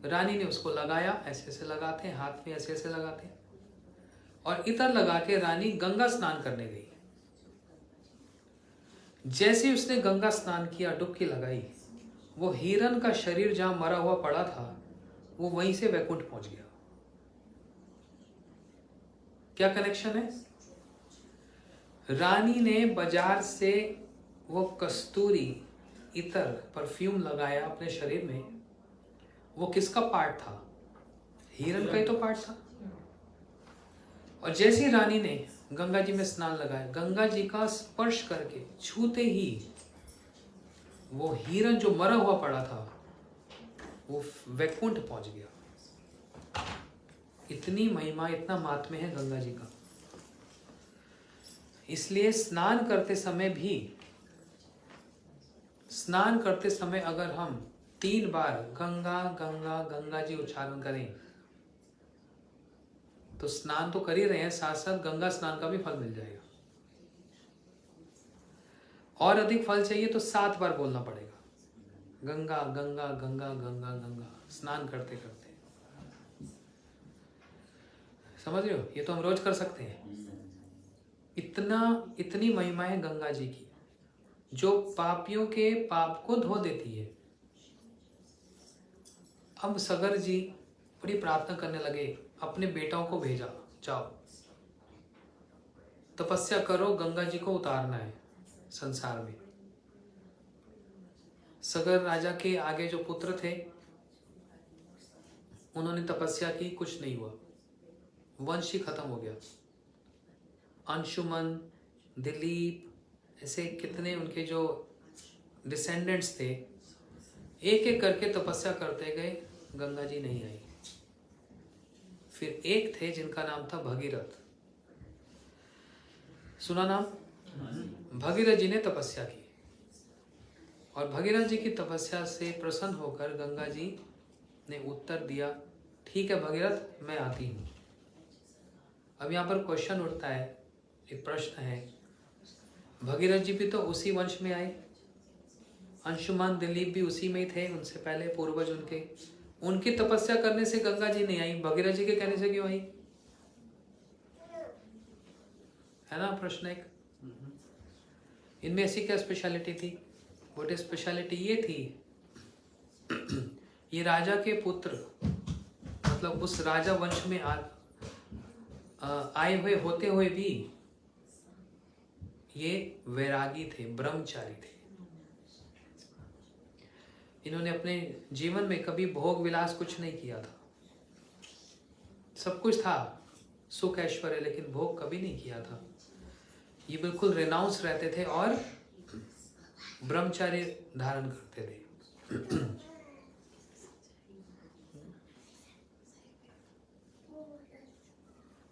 S2: रानी ने उसको लगाया, ऐसे ऐसे लगाते हैं, हाथ में ऐसे ऐसे लगाते हैं, और इत्र लगा के रानी गंगा स्नान करने गई। जैसे उसने गंगा स्नान किया, डुबकी लगाई, वो हिरन का शरीर जहां मरा हुआ पड़ा था वो वहीं से वैकुंठ पहुंच गया। क्या कनेक्शन है? रानी ने बाजार से वो कस्तूरी इत्र परफ्यूम लगाया अपने शरीर में, वो किसका पार्ट था? हिरन का ही तो पार्ट था। और जैसे रानी ने गंगा जी में स्नान लगाया, गंगा जी का स्पर्श करके छूते ही वो हिरन जो मरा हुआ पड़ा था वो वैकुंठ पहुंच गया। इतनी महिमा, इतना महात्म्य है गंगा जी का। इसलिए स्नान करते समय अगर हम 3 बार गंगा गंगा गंगा जी उच्चारण करें तो स्नान तो कर ही रहे हैं, साथ साथ गंगा स्नान का भी फल मिल जाएगा। और अधिक फल चाहिए तो 7 बार बोलना पड़ेगा, गंगा गंगा गंगा गंगा गंगा, स्नान करते करते। समझ रहे हो? ये तो हम रोज कर सकते हैं। इतनी महिमा है गंगा जी की, जो पापियों के पाप को धो देती है। अब सगर जी बड़ी प्रार्थना करने लगे, अपने बेटाओं को भेजा, जाओ तपस्या करो, गंगा जी को उतारना है संसार में। सगर राजा के आगे जो पुत्र थे उन्होंने तपस्या की, कुछ नहीं हुआ, वंश ही खत्म हो गया। अंशुमन, दिलीप, ऐसे कितने उनके जो डिसेंडेंट्स थे, एक एक करके तपस्या करते गए, गंगा जी नहीं आई। फिर एक थे जिनका नाम था भगीरथ, सुना नाम? भगीरथ जी ने तपस्या की और भगीरथ जी की तपस्या से प्रसन्न होकर गंगा जी ने उत्तर दिया, ठीक है भगीरथ, मैं आती हूँ। अब यहाँ पर क्वेश्चन उठता है, एक प्रश्न है, भगीरथ जी भी तो उसी वंश में आए, अंशुमान दिलीप भी उसी में ही थे, उनसे पहले पूर्वज उनकी तपस्या करने से गंगा जी नहीं आई, भगीरथ जी के कहने से क्यों आई? है ना प्रश्न एक। इनमें ऐसी क्या स्पेशलिटी थी? वो स्पेशलिटी ये थी, ये राजा के पुत्र, मतलब उस राजा वंश में आए हुए होते हुए भी ये वैरागी थे, ब्रह्मचारी थे। इन्होंने अपने जीवन में कभी भोग विलास कुछ नहीं किया था, सब कुछ था, सुख ऐश्वर्य, लेकिन भोग कभी नहीं किया था। ये बिल्कुल रेनाउंस रहते थे और ब्रह्मचार्य धारण करते थे।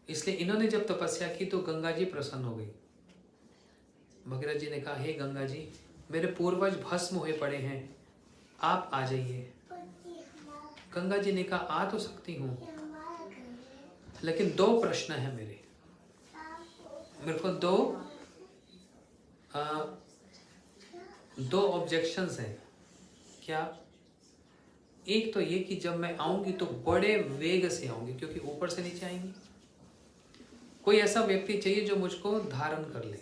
S2: इसलिए इन्होंने जब तपस्या की तो गंगा जी प्रसन्न हो गई। भगीरथ जी ने कहा, हे गंगा जी, मेरे पूर्वज भस्म हुए पड़े हैं, आप आ जाइए। गंगा जी ने कहा, आ तो सकती हूँ, लेकिन 2 प्रश्न हैं मेरे को दो ऑब्जेक्शंस हैं। क्या? एक तो ये कि जब मैं आऊंगी तो बड़े वेग से आऊंगी, क्योंकि ऊपर से नीचे आएंगी। कोई ऐसा व्यक्ति चाहिए जो मुझको धारण कर ले,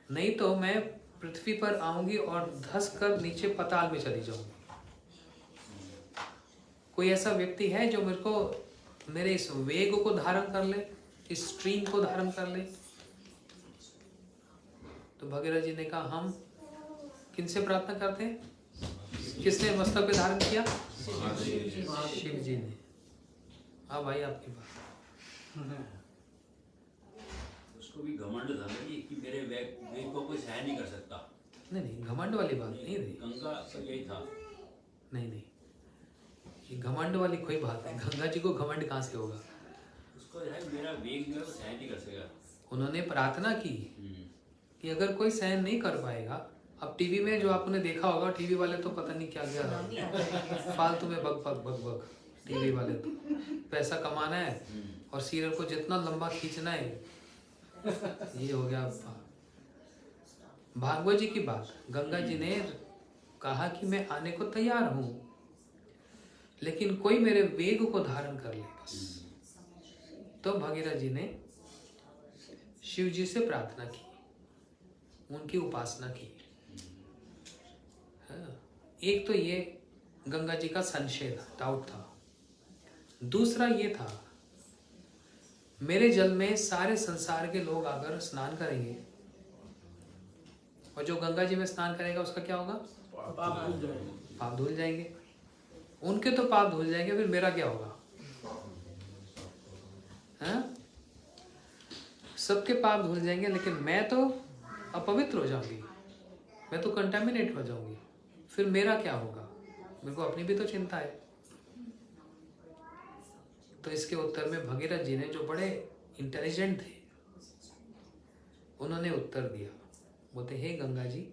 S2: नहीं तो मैं पृथ्वी पर आऊंगी और धस कर नीचे पाताल में चली जाऊंगी। कोई ऐसा व्यक्ति है जो मेरे को, मेरे इस वेग को धारण कर ले, इस स्ट्रीम को धारण कर ले? तो भगीरथ जी ने कहा, हम किनसे प्रार्थना करते हैं? किसने मस्तक पे धारण किया? शिव जी ने। हाँ भाई, आपकी बात।
S1: उसको भी घमंड था ना जी, कि मेरे वेग को कोई सहन नहीं कर सकता।
S2: नहीं, घमंड वाली बात नहीं थी।
S1: गंगा का यही था।
S2: नहीं, ये घमंड वाली कोई बात नहीं। गंगा जी को घमंड कहाँ से होगा?
S1: उसको मेरा वेग जो है वो सहन नहीं कर सकेगा।
S2: उन्होंने प्रार्थना की कि अगर कोई सहन नहीं कर पाएगा, अब टीवी में जो आपने देखा होगा, टीवी वाले तो पता नहीं क्या क्या फालतू में bug bug bug bug, TV वाले तो पैसा कमाना है और सीरियल को जितना लंबा खींचना है, ये हो गया। भागवत जी की बात, गंगा जी ने कहा कि मैं आने को तैयार हूं, लेकिन कोई मेरे वेग को धारण कर ले बस। तो भगीरथ जी ने शिव जी से प्रार्थना की, उनकी उपासना की। एक तो ये गंगा जी का संशय था, डाउट था। दूसरा ये था, मेरे जल में सारे संसार के लोग अगर स्नान करेंगे और जो गंगा जी में स्नान करेगा उसका क्या होगा? पाप धुल जाएंगे। उनके तो पाप धुल जाएंगे, फिर मेरा क्या होगा? सबके पाप धुल जाएंगे, लेकिन मैं तो अपवित्र हो जाऊंगी, मैं तो कंटामिनेट हो जाऊंगी, फिर मेरा क्या होगा? मेरे को अपनी भी तो चिंता है। तो इसके उत्तर में भगीरथ जी ने, जो बड़े इंटेलिजेंट थे, उन्होंने उत्तर दिया, बोलते, हे गंगा जी,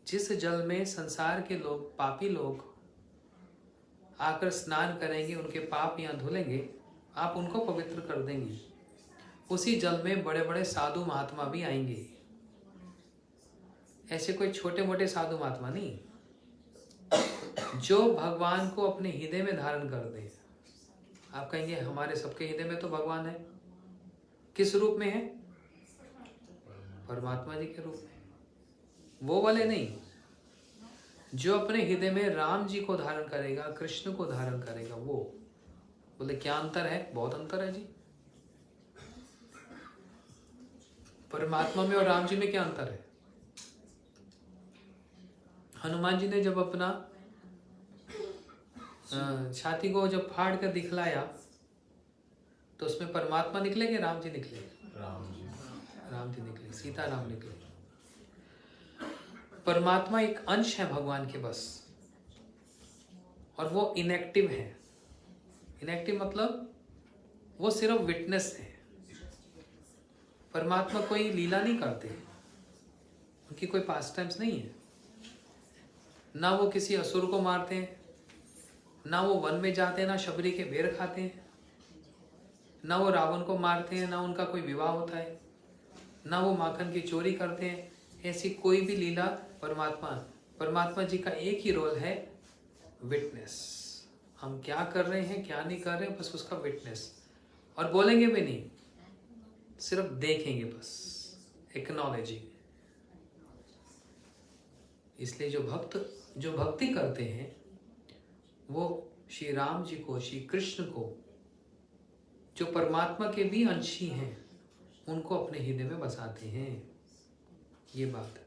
S2: जिस जल में संसार के लोग, पापी लोग आकर स्नान करेंगे, उनके पाप यहाँ धुलेंगे, आप उनको पवित्र कर देंगी। उसी जल में बड़े बड़े साधु महात्मा भी आएंगे, ऐसे कोई छोटे मोटे साधु महात्मा नहीं, जो भगवान को अपने हृदय में धारण कर दे। आप कहेंगे हमारे सबके हृदय में तो भगवान है, किस रूप में है? परमात्मा जी के रूप में। वो वाले नहीं, जो अपने हृदय में राम जी को धारण करेगा, कृष्ण को धारण करेगा, वो। बोले क्या अंतर है? बहुत अंतर है जी। परमात्मा में और राम जी में क्या अंतर है? हनुमान जी ने जब अपना छाती को जब फाड़ कर दिखलाया तो उसमें परमात्मा निकले कि राम जी निकले? राम जी निकले, सीता राम निकले। परमात्मा एक अंश है भगवान के बस, और वो इनएक्टिव है। इनएक्टिव मतलब वो सिर्फ विटनेस है। परमात्मा कोई लीला नहीं करते, उनकी कोई पास टाइम्स नहीं है। ना वो किसी असुर को मारते हैं, ना वो वन में जाते हैं, ना शबरी के बेर खाते हैं, ना वो रावण को मारते हैं, ना उनका कोई विवाह होता है, ना वो माखन की चोरी करते हैं। ऐसी कोई भी लीला परमात्मा जी का एक ही रोल है, विटनेस। हम क्या कर रहे हैं क्या नहीं कर रहे हैं, बस उसका विटनेस। और बोलेंगे भी नहीं, सिर्फ देखेंगे, बस एक्नॉलेजिंग। इसलिए जो भक्ति करते हैं वो श्री राम जी को, श्री कृष्ण को, जो परमात्मा के भी अंशी हैं, उनको अपने हृदय में बसाते हैं। ये बात।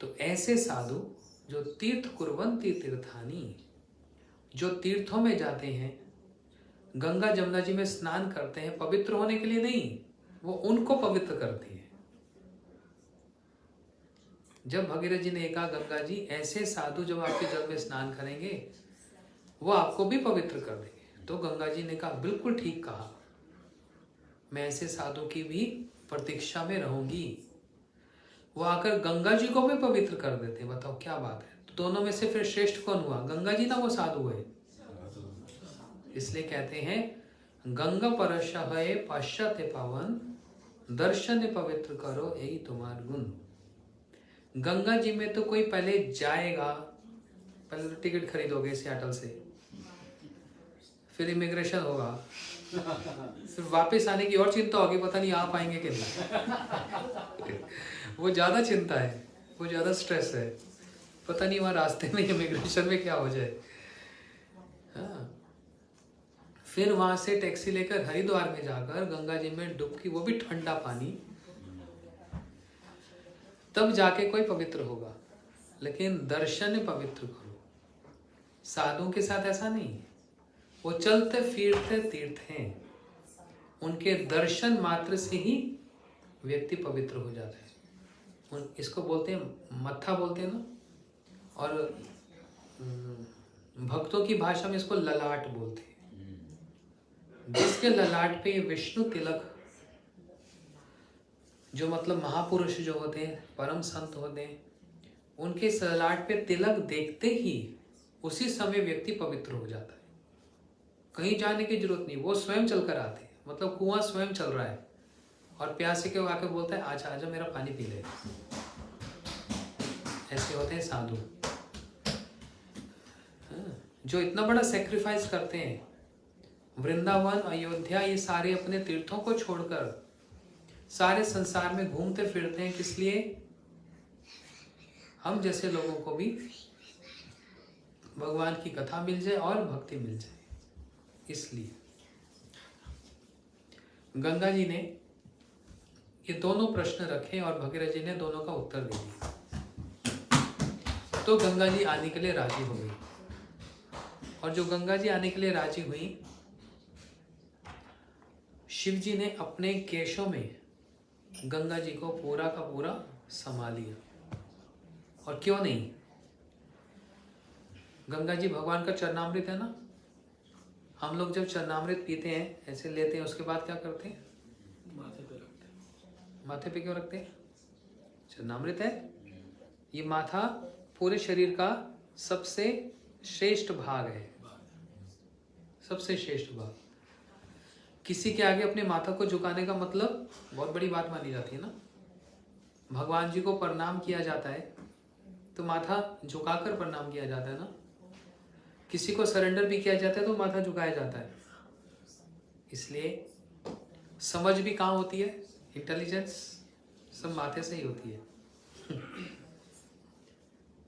S2: तो ऐसे साधु जो तीर्थ कुर्वन्ति तीर्थानि, जो तीर्थों में जाते हैं, गंगा जमुना जी में स्नान करते हैं, पवित्र होने के लिए नहीं, वो उनको पवित्र करती है। जब भगीरथ जी ने कहा गंगा जी ऐसे साधु जब आपके जल में स्नान करेंगे वो आपको भी पवित्र कर देंगे, तो गंगा जी ने कहा बिल्कुल ठीक कहा, मैं ऐसे साधु की भी प्रतीक्षा में रहूंगी। वो आकर गंगा जी को भी पवित्र कर देते। बताओ क्या बात है। तो दोनों में से फिर श्रेष्ठ कौन हुआ? गंगा जी ना वो साधु है। इसलिए कहते हैं गंगा परशा है पाश्चात्य पावन, दर्शन पवित्र करो यही तुम्हार गुण। गंगा जी में तो कोई पहले जाएगा, पहले तो टिकट खरीदोगे सियाटल से, फिर इमिग्रेशन होगा, फिर वापस आने की और चिंता होगी, पता नहीं आ पाएंगे कि नहीं। वो ज्यादा चिंता है, वो ज्यादा स्ट्रेस है, पता नहीं वहां रास्ते में इमिग्रेशन में क्या हो जाए। हाँ। फिर वहां से टैक्सी लेकर हरिद्वार में जाकर गंगा जी में डुबकी, वो भी ठंडा पानी, तब जाके कोई पवित्र होगा। लेकिन दर्शन पवित्र करो। साधुओं के साथ ऐसा नहीं, वो चलते फिरते तीर्थ हैं, उनके दर्शन मात्र से ही व्यक्ति पवित्र हो जाता है। इसको बोलते हैं मत्था बोलते हैं ना, और भक्तों की भाषा में इसको ललाट बोलते हैं। जिसके ललाट पे विष्णु तिलक, जो मतलब महापुरुष जो होते हैं, परम संत होते हैं, उनके ललाट पे तिलक देखते ही उसी समय व्यक्ति पवित्र हो जाता है। कहीं जाने की जरूरत नहीं, वो स्वयं चलकर आते हैं। मतलब कुआं स्वयं चल रहा है और प्यासे के आके बोलता है आजा आजा मेरा पानी पी ले। ऐसे होते हैं साधु, जो इतना बड़ा सेक्रीफाइस करते हैं। वृंदावन, अयोध्या, ये सारे अपने तीर्थों को छोड़कर सारे संसार में घूमते फिरते हैं। किस लिए? हम जैसे लोगों को भी भगवान की कथा मिल जाए और भक्ति मिल जाए। इसलिए गंगा जी ने ये दोनों प्रश्न रखे और भगीरथ जी ने दोनों का उत्तर दे दिया। तो गंगा जी आने के लिए राजी हो गई, और जो गंगा जी आने के लिए राजी हुई, शिव जी ने अपने केशों में गंगा जी को पूरा का पूरा समा लिया। और क्यों नहीं? गंगा जी भगवान का चरणामृत है ना। हम लोग जब चरणामृत पीते हैं, ऐसे लेते हैं, उसके बाद क्या करते हैं? माथे पे रखते हैं। माथे पे क्यों रखते हैं? चरणामृत है। ये माथा पूरे शरीर का सबसे श्रेष्ठ भाग है, सबसे श्रेष्ठ भाग। किसी के आगे अपने माथा को झुकाने का मतलब बहुत बड़ी बात मानी जाती है ना। भगवान जी को प्रणाम किया जाता है तो माथा झुकाकर प्रणाम किया जाता है ना। किसी को सरेंडर भी किया जाता है तो माथा झुकाया जाता है। इसलिए समझ भी कहाँ होती है, इंटेलिजेंस सब माथे से ही होती है।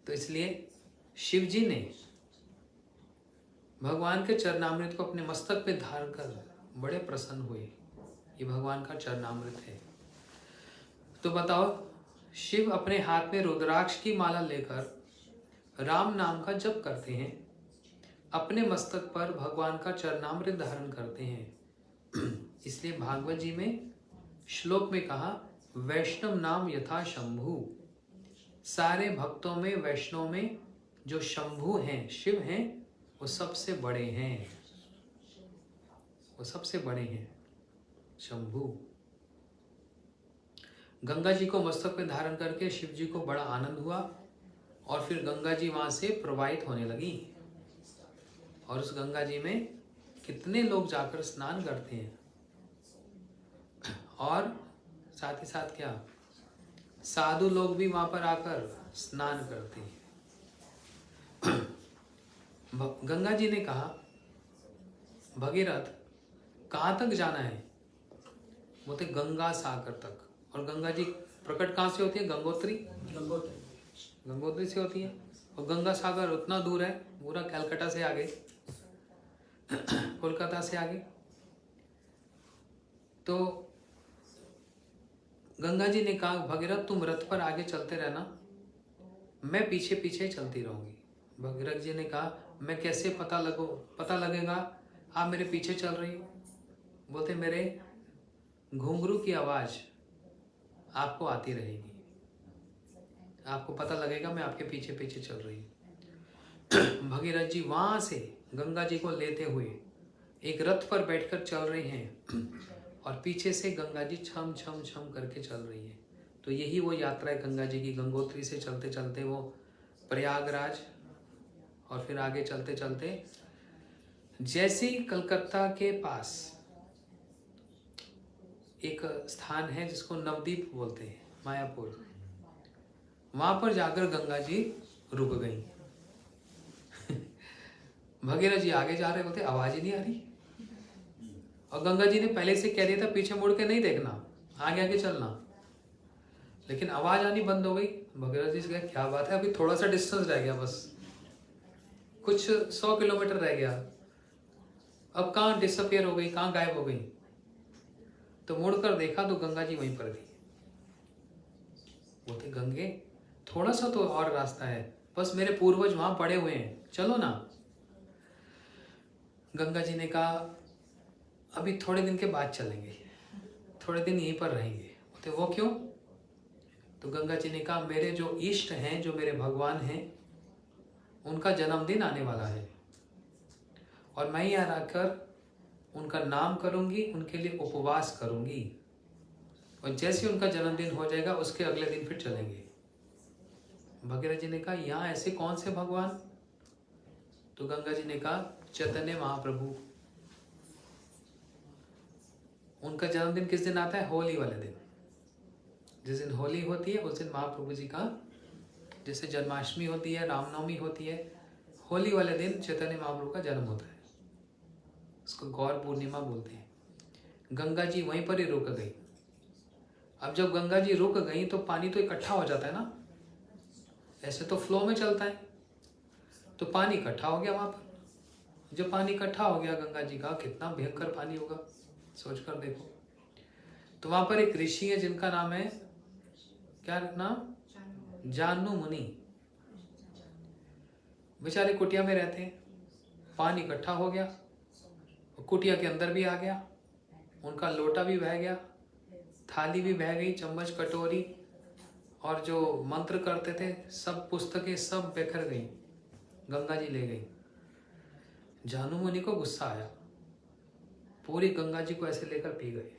S2: तो इसलिए शिव जी ने भगवान के चरणामृत को अपने मस्तक पे धारण कर बड़े प्रसन्न हुए। ये भगवान का चरणामृत है। तो बताओ, शिव अपने हाथ में रुद्राक्ष की माला लेकर राम नाम का जप करते हैं, अपने मस्तक पर भगवान का चरणामृत धारण करते हैं। इसलिए भागवत जी में श्लोक में कहा, वैष्णव नाम यथा शंभु। सारे भक्तों में, वैष्णव में जो शंभु हैं, शिव हैं, वो सबसे बड़े हैं। वो सबसे बड़े हैं शंभु। गंगा जी को मस्तक पे धारण करके शिव जी को बड़ा आनंद हुआ और फिर गंगा जी वहां से प्रवाहित होने लगी। और उस गंगा जी में कितने लोग जाकर स्नान करते हैं। और साथ ही साथ क्या, साधु लोग भी वहां पर आकर स्नान करते हैं। गंगा जी ने कहा, भगीरथ कहाँ तक जाना है? बोलते गंगा सागर तक। और गंगा जी प्रकट कहाँ से होती है? गंगोत्री। गंगोत्री से होती है। और गंगा सागर उतना दूर है, पूरा कलकत्ता से आगे, कोलकाता से आगे। तो गंगा जी ने कहा, भगीरथ तुम रथ पर आगे चलते रहना, मैं पीछे पीछे चलती रहूंगी। भगीरथ जी ने कहा, मैं कैसे पता लगेगा आप मेरे पीछे चल रही हो? बोलते मेरे घुंघरू की आवाज आपको आती रहेगी, आपको पता लगेगा मैं आपके पीछे पीछे चल रही हूँ। भगीरथ जी वहां से गंगा जी को लेते हुए एक रथ पर बैठकर चल रहे हैं और पीछे से गंगा जी छम छम छम करके चल रही है। तो यही वो यात्रा है गंगा जी की। गंगोत्री से चलते चलते वो प्रयागराज और फिर आगे चलते चलते जैसे ही कलकत्ता के पास एक स्थान है जिसको नवद्वीप बोलते हैं, मायापुर, वहां पर जाकर गंगा जी रुक गई। भगीरथ जी आगे जा रहे होते, आवाज ही नहीं आ रही। और गंगा जी ने पहले से कह दिया था पीछे मुड़ के नहीं देखना, आगे आगे चलना, लेकिन आवाज आनी बंद हो गई। भगीरथ जी से कहा, क्या बात है, अभी थोड़ा सा डिस्टेंस रह गया, बस कुछ 100 किलोमीटर रह गया, अब कहाँ डिसअपियर हो गई, कहाँ गायब हो गई? तो मुड़कर देखा तो गंगा जी वहीं पर थी। बोलते गंगे थोड़ा सा तो और रास्ता है, बस मेरे पूर्वज वहां पड़े हुए हैं, चलो ना। गंगा जी ने कहा, अभी थोड़े दिन के बाद चलेंगे, थोड़े दिन यहीं पर रहेंगे। बोलते वो क्यों? तो गंगा जी ने कहा, मेरे जो इष्ट हैं, जो मेरे भगवान हैं, उनका जन्मदिन आने वाला है और मैं यहाँ रहकर उनका नाम करूंगी, उनके लिए उपवास करूंगी, और जैसे उनका जन्मदिन हो जाएगा उसके अगले दिन फिर चलेंगे। भगीरथ जी ने कहा, यहाँ ऐसे कौन से भगवान? तो गंगा जी ने कहा, चैतन्य महाप्रभु। उनका जन्मदिन किस दिन आता है? होली वाले दिन। जिस दिन होली होती है उस दिन महाप्रभु जी का, जैसे जन्माष्टमी होती है, रामनवमी होती है, होली वाले दिन चैतन्य महाप्रभु का जन्म होता है। उसको गौर पूर्णिमा बोलते हैं। गंगा जी वहीं पर ही रुक गई। अब जब गंगा जी रुक गई तो पानी तो इकट्ठा हो जाता है ना, ऐसे तो फ्लो में चलता है, तो पानी इकट्ठा हो गया वहां पर। जब पानी इकट्ठा हो गया गंगा जी का, कितना भयंकर पानी होगा, सोच कर देखो। तो वहां पर एक ऋषि है जिनका नाम है, क्या नाम? जानु मुनि। बेचारे कुटिया में रहते हैं, पानी इकट्ठा हो गया, कुटिया के अंदर भी आ गया, उनका लोटा भी बह गया, थाली भी बह गई, चम्मच कटोरी और जो मंत्र करते थे सब पुस्तकें सब बिखर गई, गंगा जी ले गई। जानु मुनि को गुस्सा आया, पूरी गंगा जी को ऐसे लेकर पी गए,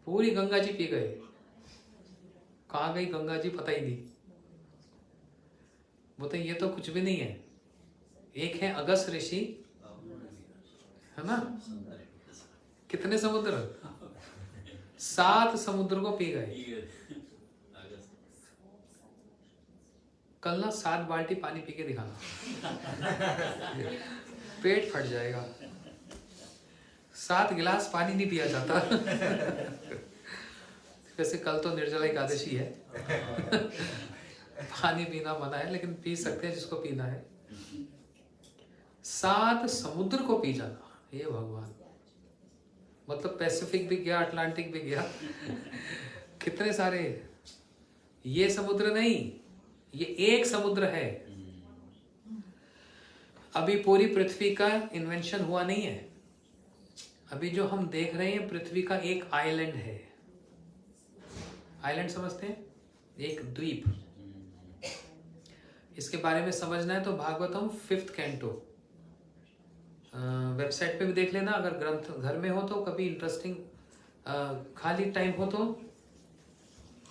S2: पूरी गंगा जी पी गए। कहाँ गई गंगा जी पता ही नहीं। बोलते ये तो कुछ भी नहीं है। एक है अगस्त ऋषि, है ना, कितने समुद्र, 7 समुद्र को पी गए।
S1: ठीक है अगस्त
S2: कल ना 7 बाल्टी पानी पी के दिखाना, पेट फट जाएगा। 7 गिलास पानी नहीं पिया जाता। वैसे कल तो निर्जला एकादशी है, पानी पीना मना है, लेकिन पी सकते हैं जिसको पीना है। 7 समुद्र को पी जाना, हे भगवान। मतलब पैसिफिक भी गया, अटलांटिक भी गया, कितने सारे। ये समुद्र नहीं, ये एक समुद्र है। अभी पूरी पृथ्वी का इन्वेंशन हुआ नहीं है। अभी जो हम देख रहे हैं पृथ्वी का एक आइलैंड है। आइलैंड समझते हैं? एक द्वीप। इसके बारे में समझना है तो भागवतम 5th कैंटो वेबसाइट पे भी देख लेना। अगर ग्रंथ घर में हो तो कभी इंटरेस्टिंग खाली टाइम हो तो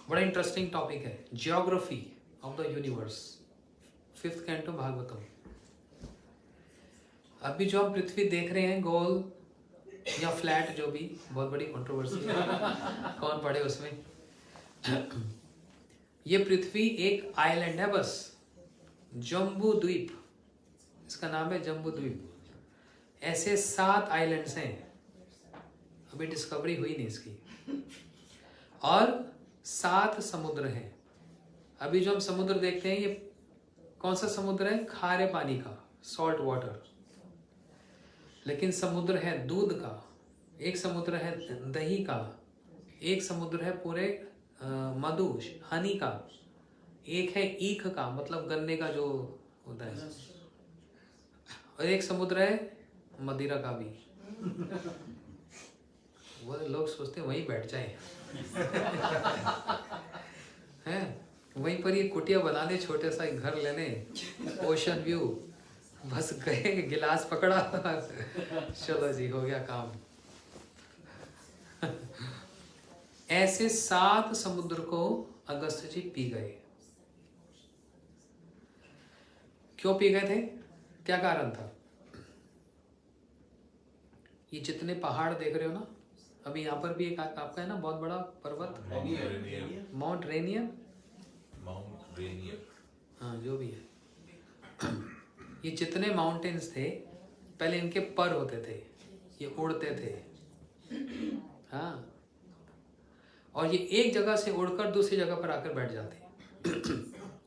S2: बड़ा इंटरेस्टिंग टॉपिक है, geography of the universe, 5th canto Bhagavatam. अभी जो हम पृथ्वी देख रहे हैं गोल या फ्लैट, जो भी, बहुत बड़ी कंट्रोवर्सी है, कौन पढ़े उसमें। ये पृथ्वी एक आइलैंड है बस, जम्बू द्वीप, इसका नाम है जम्बू द्वीप। ऐसे 7 आइलैंड्स हैं, अभी डिस्कवरी हुई नहीं इसकी, और 7 समुद्र हैं। अभी जो हम समुद्र देखते हैं, ये कौन सा समुद्र है? खारे पानी का, सॉल्ट वाटर। लेकिन समुद्र है दूध का, एक समुद्र है दही का, एक समुद्र है पूरे मधु हनी का, एक है ईख का, मतलब गन्ने का जो होता है, और एक समुद्र है मदिरा का भी। वो लोग सोचते हैं वहीं बैठ जाए, हैं वहीं पर ये कुटिया बना ले, छोटे सा एक घर ले लें, ओशन व्यू, बस गए, गिलास पकड़ा, चलो जी हो गया काम। ऐसे 7 समुद्र को अगस्त जी पी गए। क्यों पी गए थे? क्या कारण था? ये जितने पहाड़ देख रहे हो ना, अभी यहाँ पर भी एक आपका है ना बहुत बड़ा पर्वत, माउंट रेनियर, हाँ जो भी है, ये जितने माउंटेन्स थे पहले इनके पर होते थे, ये उड़ते थे, हाँ, और ये एक जगह से उड़कर दूसरी जगह पर आकर बैठ जाते।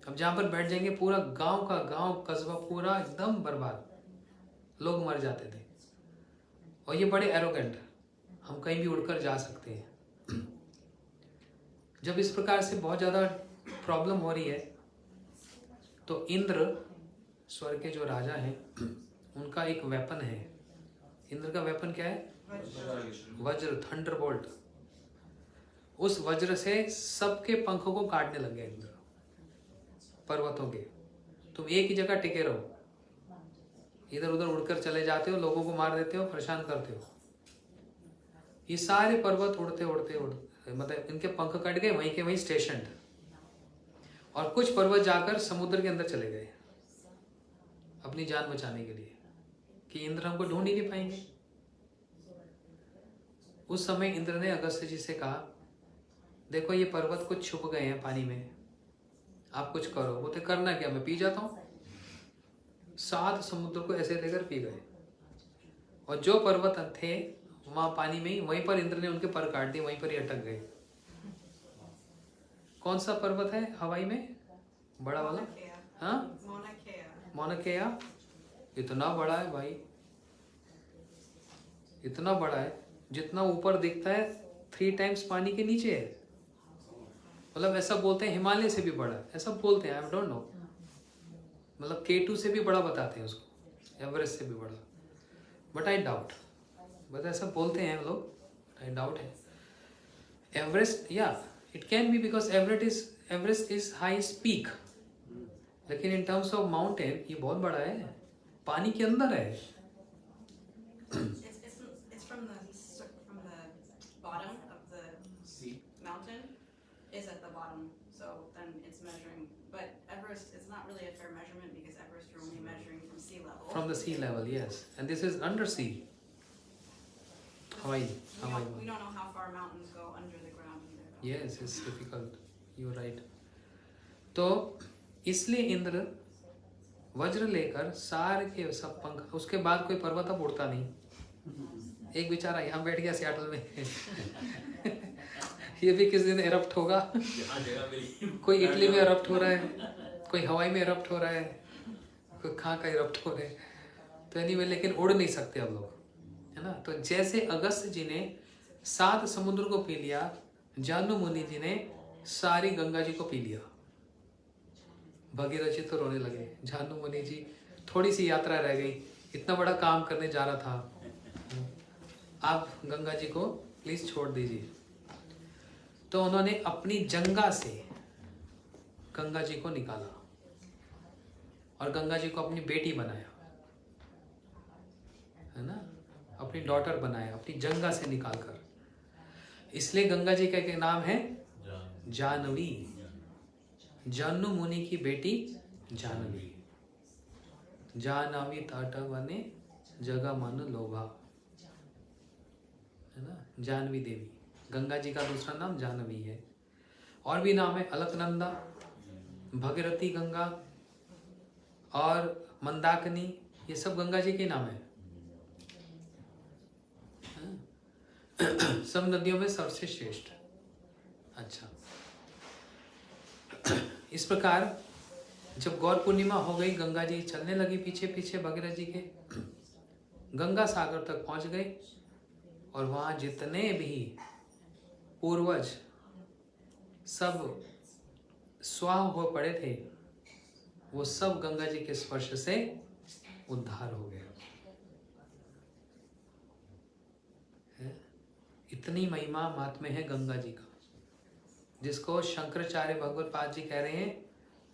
S2: अब जहाँ पर बैठ जाएंगे पूरा गांव का गांव, कस्बा पूरा एकदम बर्बाद, लोग मर जाते थे। और ये बड़े एरोगेंट, हम कहीं भी उड़कर जा सकते हैं। जब इस प्रकार से बहुत ज़्यादा प्रॉब्लम हो रही है तो इंद्र, स्वर्ग के जो राजा हैं, उनका एक वेपन है। इंद्र का वेपन क्या है? वज्र, थंडरबोल्ट। उस वज्र से सबके पंखों को काटने लग गया इंद्र, पर्वतों के। तुम एक ही जगह टिके रहो, इधर उधर उड़कर चले जाते हो, लोगों को मार देते हो, परेशान करते हो। ये सारे पर्वत उड़ते उड़ते उड़ते, मतलब इनके पंख कट गए, वहीं के वहीं स्टेशन। और कुछ पर्वत जाकर समुद्र के अंदर चले गए अपनी जान बचाने के लिए, कि इंद्र हमको ढूंढ ही नहीं पाएंगे। उस समय इंद्र ने अगस्त जी से कहा, देखो ये पर्वत कुछ छुप गए हैं पानी में, आप कुछ करो। बोलते करना क्या, मैं पी जाता हूँ। 7 समुद्र को ऐसे लेकर पी गए, और जो पर्वत थे वहां पानी में ही, वहीं पर इंद्र ने उनके पर काट दिए, वहीं पर ही अटक गए। कौन सा पर्वत है हवाई में, बड़ा वाला? हाँ, मोनाकेया। इतना बड़ा है भाई, इतना बड़ा है, जितना ऊपर दिखता है 3 टाइम्स पानी के नीचे है। मतलब ऐसा बोलते हैं हिमालय से भी बड़ा है, ऐसा बोलते हैं, आई डोंट नो, मतलब K2 से भी बड़ा बताते हैं उसको, एवरेस्ट से भी बड़ा, बट आई डाउट, बट ऐसा बोलते हैं लोग, आई डाउट है। एवरेस्ट, या it can be, because Everest is highest peak, लेकिन इन टर्म्स ऑफ माउंटेन ये बहुत बड़ा है, पानी के अंदर है।
S4: It's from the bottom of the mountain is at the bottom, so then it's measuring. But Everest is not really a fair measurement because Everest you're only measuring from sea level.
S2: From the sea level, yes, and this is undersea. Hawaii.
S4: We don't know how far mountains go under
S2: Yes, it's difficult. You're right. तो इसलिए इंद्र वज्र लेकर सारे के सब पंख, उसके बाद कोई पर्वत अब उड़ता नहीं। एक बेचारा यहाँ बैठ गया सियाटल में ये भी किस दिन एरप्ट होगा। कोई इटली में एरप्ट हो रहा है, कोई हवाई में एरप्ट हो रहा है, कोई कहाँ का एरप्ट हो रहे हैं। तो एनीवे, लेकिन उड़ नहीं सकते हम लोग, है ना। तो जैसे अगस्त जी ने 7 समुद्र को पी लिया, जानु मुनि जी ने सारी गंगा जी को पी लिया। भगीरथ जी तो रोने लगे, जानु मुनि जी थोड़ी सी यात्रा रह गई, इतना बड़ा काम करने जा रहा था, आप गंगा जी को प्लीज छोड़ दीजिए। तो उन्होंने अपनी जंगा से गंगा जी को निकाला और गंगा जी को अपनी बेटी बनाया, है ना, अपनी डॉटर बनाया, अपनी जंगा से निकालकर। इसलिए गंगा जी का एक नाम है जानवी, जानु मुनि की बेटी जानवी। जानवी ताटा वने जगा मन लोभा, है ना, जानवी देवी। गंगा जी का दूसरा नाम जानवी है। और भी नाम है अलकनंदा, भगीरथी गंगा और मंदाकिनी, ये सब गंगा जी के नाम है। सब नदियों में सबसे श्रेष्ठ। अच्छा, इस प्रकार जब गौर पूर्णिमा हो गई, गंगा जी चलने लगी पीछे पीछे भगीरथ जी के, गंगा सागर तक पहुंच गए और वहां जितने भी पूर्वज सब स्वाह हो पड़े थे, वो सब गंगा जी के स्पर्श से उद्धार हो गए। इतनी महिमा महात्म्य है गंगा जी का, जिसको शंकराचार्य भगवत पाद जी कह रहे हैं,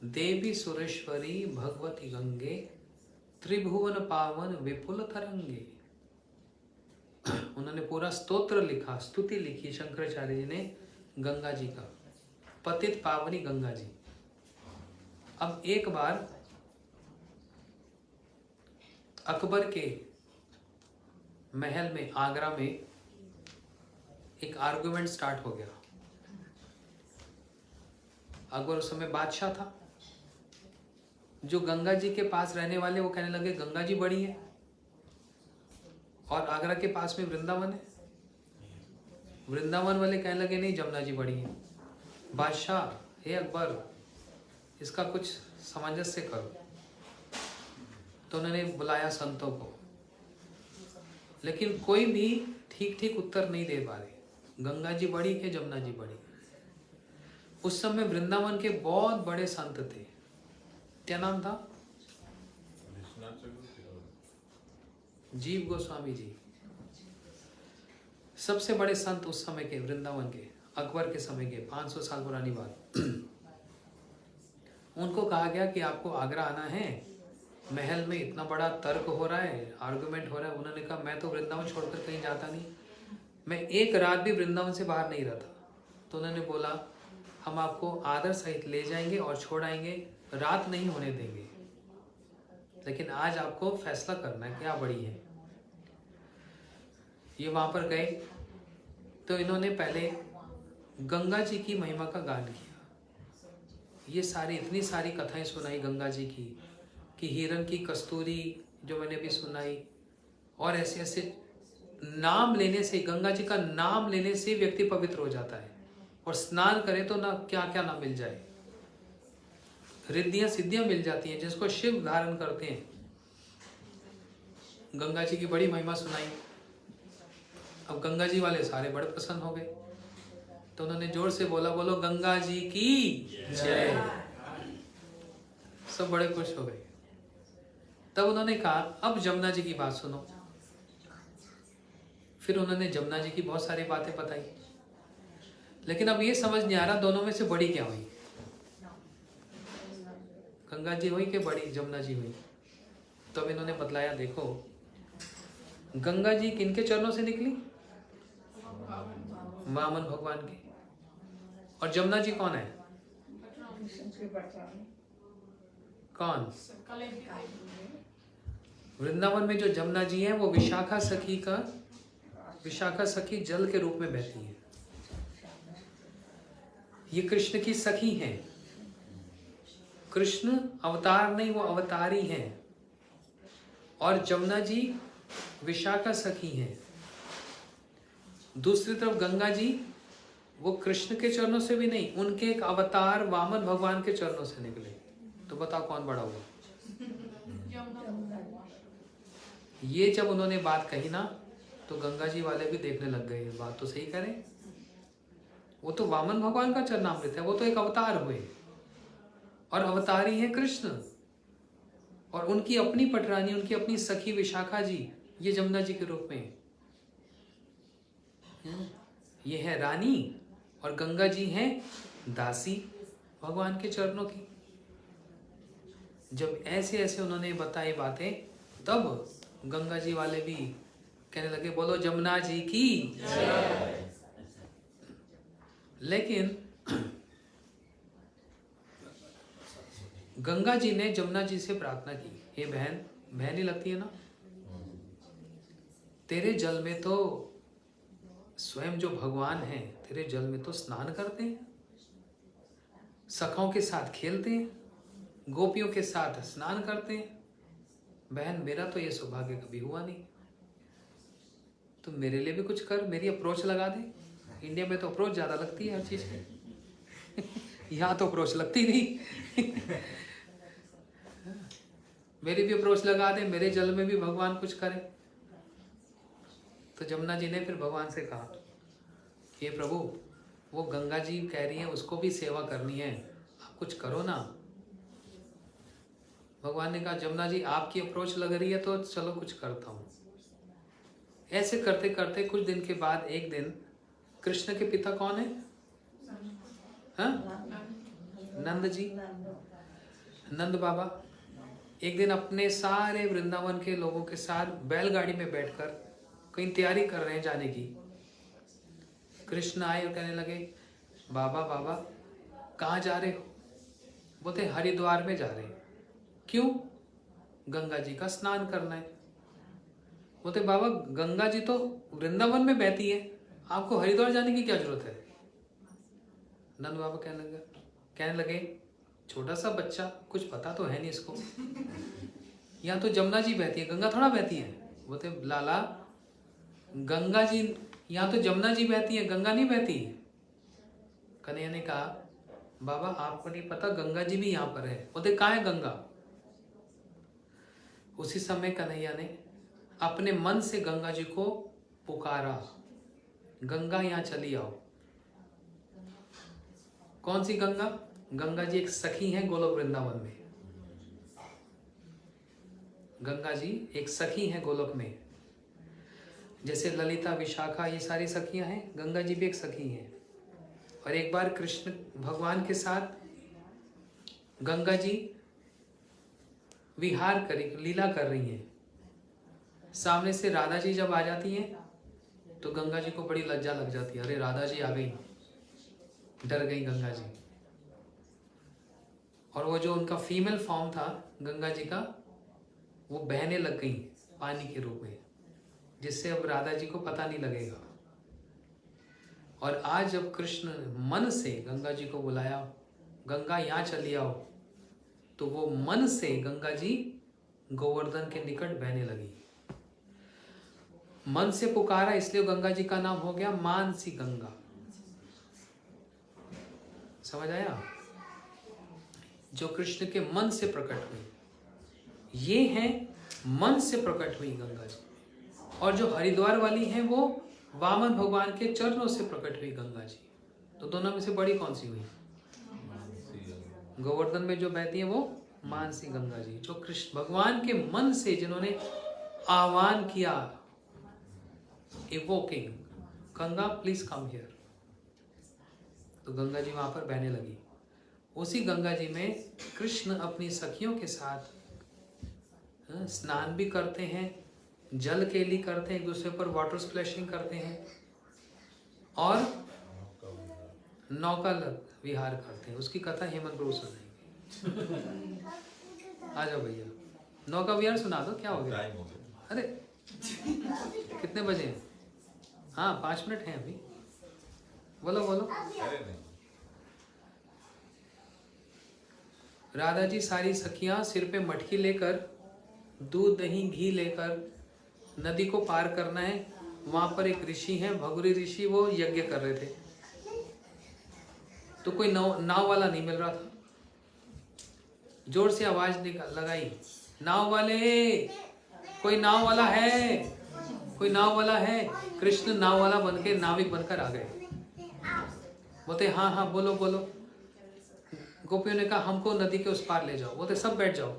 S2: देवी सुरेश्वरी भगवती गंगे त्रिभुवन पावन विपुल तरंगे। उन्होंने पूरा स्तोत्र लिखा, स्तुति लिखी शंकराचार्य जी ने गंगा जी का, पतित पावनी गंगा जी। अब एक बार अकबर के महल में, आगरा में एक आर्गुमेंट स्टार्ट हो गया। अकबर उस समय बादशाह था। जो गंगा जी के पास रहने वाले वो कहने लगे गंगा जी बड़ी है, और आगरा के पास में वृंदावन है। वृंदावन वाले कहने लगे नहीं, जमुना जी बड़ी है। बादशाह, हे अकबर, इसका कुछ सामंजस्य करो। तो उन्होंने बुलाया संतों को, लेकिन कोई भी ठीक ठीक उत्तर नहीं दे पा रहे, गंगा जी बड़ी कि जमुना जी बड़ी। उस समय वृंदावन के बहुत बड़े संत थे, क्या नाम था? जीव गोस्वामी जी, सबसे बड़े संत उस समय के, वृंदावन के, अकबर के समय के, 500 साल पुरानी बात। उनको कहा गया कि आपको आगरा आना है, महल में इतना बड़ा तर्क हो रहा है, आर्गुमेंट हो रहा है। उन्होंने कहा मैं तो वृंदावन छोड़कर कहीं जाता नहीं, मैं एक रात भी वृंदावन से बाहर नहीं रहता। तो उन्होंने बोला हम आपको आदर सहित ले जाएंगे और छोड़ाएंगे, रात नहीं होने देंगे, लेकिन आज आपको फैसला करना है क्या बड़ी है। ये वहां पर गए तो इन्होंने पहले गंगा जी की महिमा का गान किया। ये सारी इतनी सारी कथाएं सुनाई गंगा जी की, कि हिरण की कस्तूरी जो मैंने भी सुनाई, और ऐसे ऐसे नाम लेने से, गंगा जी का नाम लेने से व्यक्ति पवित्र हो जाता है, और स्नान करे तो ना क्या क्या ना मिल जाए, रिद्धियां सिद्धियां मिल जाती हैं, जिसको शिव धारण करते हैं। गंगा जी की बड़ी महिमा सुनाई। अब गंगा जी वाले सारे बड़े प्रसन्न हो गए, तो उन्होंने जोर से बोला, बोलो गंगा जी की जय। सब बड़े खुश हो गए। तब उन्होंने कहा अब जमुना जी की बात सुनो। फिर उन्होंने जमुना जी की बहुत सारी बातें बताई, लेकिन अब ये समझ नहीं आ रहा दोनों में से बड़ी क्या हुई, गंगा जी हुई कि बड़ी जमुना जी हुई। तब इन्होंने बतलाया, देखो गंगा जी किनके चरणों से निकली? वामन भगवान के। और जमुना जी कौन है? कौन? वृंदावन में जो जमुना जी है वो विशाखा सखी का, विशाखा सखी जल के रूप में बहती है। ये कृष्ण की सखी हैं। कृष्ण अवतार नहीं, वो अवतारी हैं। और जमुना जी विशाखा सखी हैं। दूसरी तरफ गंगा जी वो कृष्ण के चरणों से भी नहीं, उनके एक अवतार वामन भगवान के चरणों से निकले। तो बताओ कौन बड़ा हुआ? ये जब उन्होंने बात कही ना, तो गंगा जी वाले भी देखने लग गए, बात तो सही करें। वो तो वामन भगवान का चरणामृत है, वो तो एक अवतार हुए और अवतारी है कृष्ण। और उनकी अपनी पटरानी, उनकी अपनी सखी विशाखा जी, ये जमुना जी के रूप में ये है रानी, और गंगा जी हैं दासी भगवान के चरणों की। जब ऐसे ऐसे उन्होंने बताई बातें, तब गंगा जी वाले भी कहने लगे बोलो जमुना जी की। लेकिन गंगा जी ने जमुना जी से प्रार्थना की, हे बहन, बहन ही लगती है ना, तेरे जल में तो स्वयं जो भगवान हैं, तेरे जल में तो स्नान करते हैं, सखाओं के साथ खेलते हैं, गोपियों के साथ स्नान करते हैं। बहन, मेरा तो ये सौभाग्य कभी हुआ नहीं, तुम मेरे लिए भी कुछ कर, मेरी अप्रोच लगा दे। इंडिया में तो अप्रोच ज्यादा लगती है हर चीज की, यहाँ तो अप्रोच लगती नहीं। मेरी भी अप्रोच लगा दे, मेरे जल में भी भगवान कुछ करे। तो जमुना जी ने फिर भगवान से कहा, हे प्रभु, वो गंगा जी कह रही है उसको भी सेवा करनी है, आप कुछ करो ना। भगवान ने कहा, जमुना जी आपकी अप्रोच लग रही है तो चलो कुछ करता हूँ। ऐसे करते करते कुछ दिन के बाद एक दिन, कृष्ण के पिता कौन है? हाँ? नंद जी, नंद बाबा एक दिन अपने सारे वृंदावन के लोगों के साथ बैलगाड़ी में बैठकर कहीं तैयारी कर रहे हैं जाने की। कृष्ण आए और कहने लगे, बाबा बाबा कहाँ जा रहे हो? बोलते हरिद्वार में जा रहे हैं। क्यों? गंगा जी का स्नान करना है। बोलते बाबा गंगा जी तो वृंदावन में बहती है, आपको हरिद्वार जाने की क्या जरूरत है? नंद बाबा कहने लगे छोटा सा बच्चा, कुछ पता तो है नहीं इसको, यहाँ तो जमुना जी बहती है, गंगा थोड़ा बहती है। बोलते लाला, गंगा जी यहाँ तो जमुना जी बहती है, गंगा नहीं बहती। कन्हैया ने कहा, बाबा आपको नहीं पता, गंगा जी भी यहाँ पर है। बोलते कहाँ है गंगा? उसी समय कन्हैया ने अपने मन से गंगा जी को पुकारा, गंगा यहाँ चली आओ। कौन सी गंगा? गंगा जी एक सखी हैं गोलोक वृंदावन में। गंगा जी एक सखी हैं गोलोक में, जैसे ललिता, विशाखा, ये सारी सखियां हैं, गंगा जी भी एक सखी हैं। और एक बार कृष्ण भगवान के साथ गंगा जी विहार कर, लीला कर रही हैं। सामने से राधा जी जब आ जाती हैं तो गंगा जी को बड़ी लज्जा लग जाती है, अरे राधा जी आ गई, डर गई गंगा जी। और वो जो उनका फीमेल फॉर्म था गंगा जी का, वो बहने लग गई पानी के रूप में, जिससे अब राधा जी को पता नहीं लगेगा। और आज जब कृष्ण मन से गंगा जी को बुलाया, गंगा यहाँ चली आओ, तो वो मन से गंगा जी गोवर्धन के निकट बहने लगी। मन से पुकारा, इसलिए गंगा जी का नाम हो गया मानसी गंगा। समझ आया? जो कृष्ण के मन से प्रकट हुई, ये हैं मन से प्रकट हुई गंगा जी। और जो हरिद्वार वाली हैं वो वामन भगवान के चरणों से प्रकट हुई गंगा जी। तो दोनों में से बड़ी कौन सी हुई? गोवर्धन में जो बहती है वो मानसी गंगा जी, जो कृष्ण भगवान के मन से जिन्होंने आह्वान किया, evoking, Ganga please come here, तो गंगा जी वहां पर बहने लगी। उसी गंगा जी में कृष्ण अपनी सखियों के साथ स्नान भी करते हैं, जल केली करते हैं, एक दूसरे पर वाटर स्प्लैशिंग करते हैं, और नौका विहार करते हैं। उसकी कथा हेमंत प्रभु सुनाएंगे। आ जाओ भैया, नौका विहार सुना दो, क्या हो गया? अरे कितने बजे हैं? हाँ 5 मिनट हैं अभी, बोलो बोलो। राधा जी सारी सखियां सिर पे मटकी लेकर, दूध दही घी लेकर नदी को पार करना है। वहां पर एक ऋषि हैं, भगुरी ऋषि, वो यज्ञ कर रहे थे। तो कोई नाव वाला नहीं मिल रहा था। जोर से आवाज लगाई, नाव वाले, कोई नाव वाला है, कोई नाव वाला है। कृष्ण नाव वाला बन के, नाविक बनकर आ गए। बोलते हाँ हाँ बोलो बोलो। गोपियों ने कहा हमको नदी के उस पार ले जाओ। बोलते सब बैठ जाओ,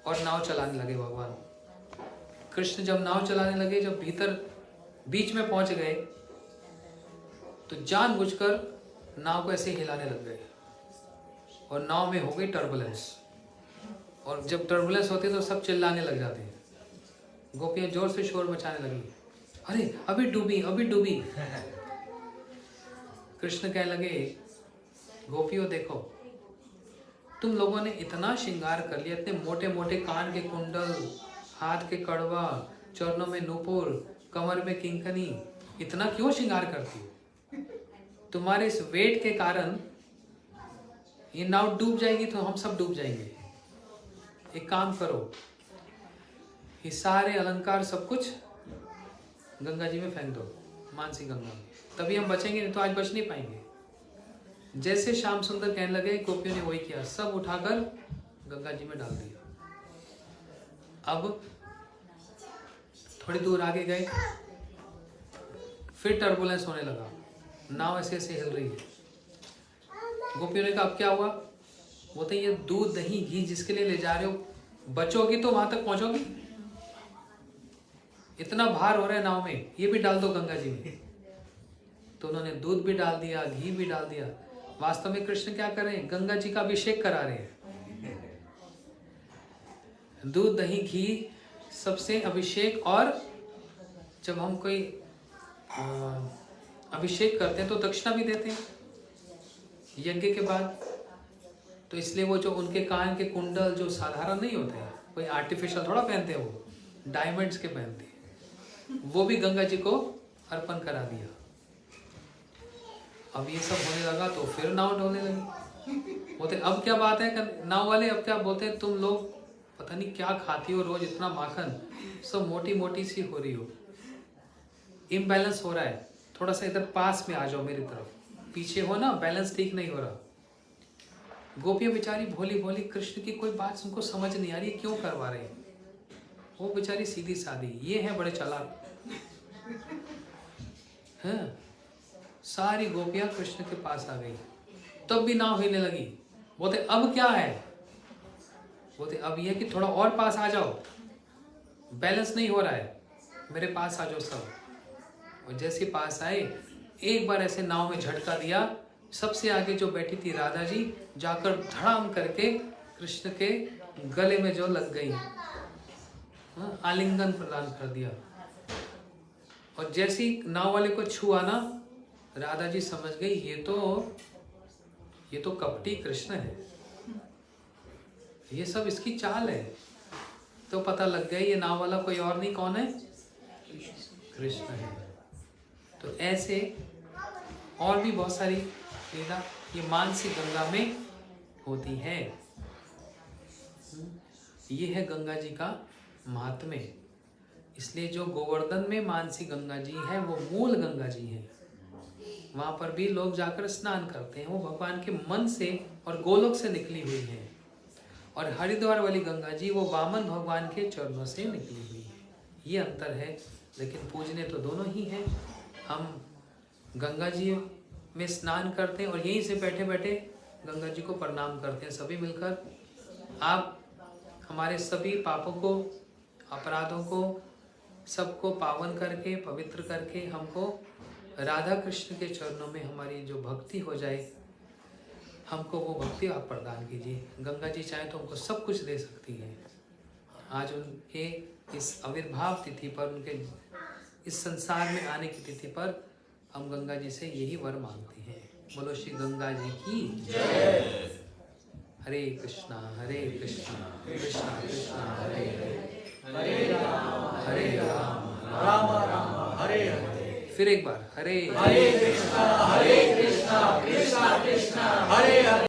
S2: और नाव चलाने लगे भगवान। कृष्ण जब नाव चलाने लगे, जब भीतर बीच में पहुंच गए, तो जानबूझकर नाव को ऐसे हिलाने लग गए, और नाव में हो गई टर्बुलेंस। और जब टर्बुलेंस होती है तो सब चिल्लाने लग जाते हैं। गोपियां जोर से शोर मचाने लगी, अरे अभी डूबी, अभी डूबी। कृष्ण कहने लगे, गोपियों देखो, तुम लोगों ने इतना श्रृंगार कर लिया, इतने मोटे मोटे कान के कुंडल, हाथ के कड़वा, चरणों में नूपुर, कमर में किंकनी, इतना क्यों श्रृंगार करती हो? तुम्हारे इस वेट के कारण ये नाव डूब जाएगी तो हम सब डूब जाएंगे। एक काम करो, ये सारे अलंकार सब कुछ गंगा जी में फेंक दो, मानसी गंगा में, तभी हम बचेंगे, नहीं तो आज बच नहीं पाएंगे। जैसे श्याम सुंदर कहने लगे, गोपियों ने वही किया, सब उठाकर गंगा जी में डाल दिया। अब थोड़ी दूर आगे गए, फिर टर्बुलेंस होने लगा, नाव ऐसे ऐसे हिल रही है। गोपियों ने कहा अब क्या हुआ? बोलते ये दूध दही घी जिसके लिए ले जा रहे हो, बचोगी तो वहां तक पहुंचोगी? इतना भार हो रहा है नाव में, ये भी डाल दो गंगा जी में। तो उन्होंने दूध भी डाल दिया, घी भी डाल दिया। वास्तव में कृष्ण क्या कर रहे हैं? गंगा जी का अभिषेक करा रहे हैं। दूध दही घी सबसे अभिषेक, और जब हम कोई अभिषेक करते हैं तो दक्षिणा भी देते हैं यज्ञ के बाद। तो इसलिए वो जो उनके कान के कुंडल जो साधारण नहीं होते हैं, कोई आर्टिफिशियल थोड़ा पहनते हैं, वो डायमंड्स के पहनते हैं, वो भी गंगा जी को अर्पण करा दिया। अब ये सब होने लगा तो फिर नाव डोलने लगी। बोलते अब क्या बात है नाव वाले? अब क्या बोलते हैं, तुम लोग पता नहीं क्या खाती हो रोज, इतना माखन, सब मोटी मोटी सी हो रही हो, इम्बैलेंस हो रहा है, थोड़ा सा इधर पास में आ जाओ मेरी तरफ, पीछे हो ना, बैलेंस ठीक नहीं हो रहा। गोपियां बेचारी भोली भोली, कृष्ण की कोई बात उनको समझ नहीं आ रही, क्यों करवा रहे हैं। वो बेचारी सीधी सादी, ये है बड़े चालाक हैं। सारी गोपियां कृष्ण के पास आ गई, तब भी नाव हिलने लगी। बोलते अब क्या है? बोलते अब यह कि थोड़ा और पास आ जाओ, बैलेंस नहीं हो रहा है, मेरे पास आ जाओ सब। और जैसे पास आए, एक बार ऐसे नाव में झटका दिया, सबसे आगे जो बैठी थी राधा जी जाकर धड़ाम करके कृष्ण के गले में जो लग गई, आलिंगन प्रदान कर दिया। और जैसी नाव वाले को छुआ ना, राधा जी समझ गई ये तो कपटी कृष्ण है, ये सब इसकी चाल है। तो पता लग गया ये नाव वाला कोई और नहीं, कौन है? कृष्ण है। तो ऐसे और भी बहुत सारी लीला ये मानसी गंगा में होती है। ये है गंगा जी का महात्म्य। इसलिए जो गोवर्धन में मानसी गंगा जी है वो मूल गंगा जी है। वहां पर भी लोग जाकर स्नान करते हैं, वो भगवान के मन से और गोलोक से निकली हुई है। और हरिद्वार वाली गंगा जी वो वामन भगवान के चरणों से निकली हुई है। ये अंतर है, लेकिन पूजने तो दोनों ही हैं। हम गंगा जी में स्नान करते हैं और यहीं से बैठे बैठे गंगा जी को प्रणाम करते हैं सभी मिलकर। आप हमारे सभी पापों को, अपराधों को, सबको पावन करके, पवित्र करके हमको राधा कृष्ण के चरणों में हमारी जो भक्ति हो जाए, हमको वो भक्ति आप प्रदान कीजिए। गंगा जी चाहे तो हमको सब कुछ दे सकती है। आज उनके इस आविर्भाव तिथि पर, उनके इस संसार में आने की तिथि पर हम गंगा जी से यही वर मांगते हैं। बोलो श्री गंगा जी की जय। हरे कृष्णा कृष्णा कृष्णा हरे हरे, हरे राम राम राम हरे हरे। फिर एक बार हरे कृष्णा कृष्णा कृष्णा हरे हरे।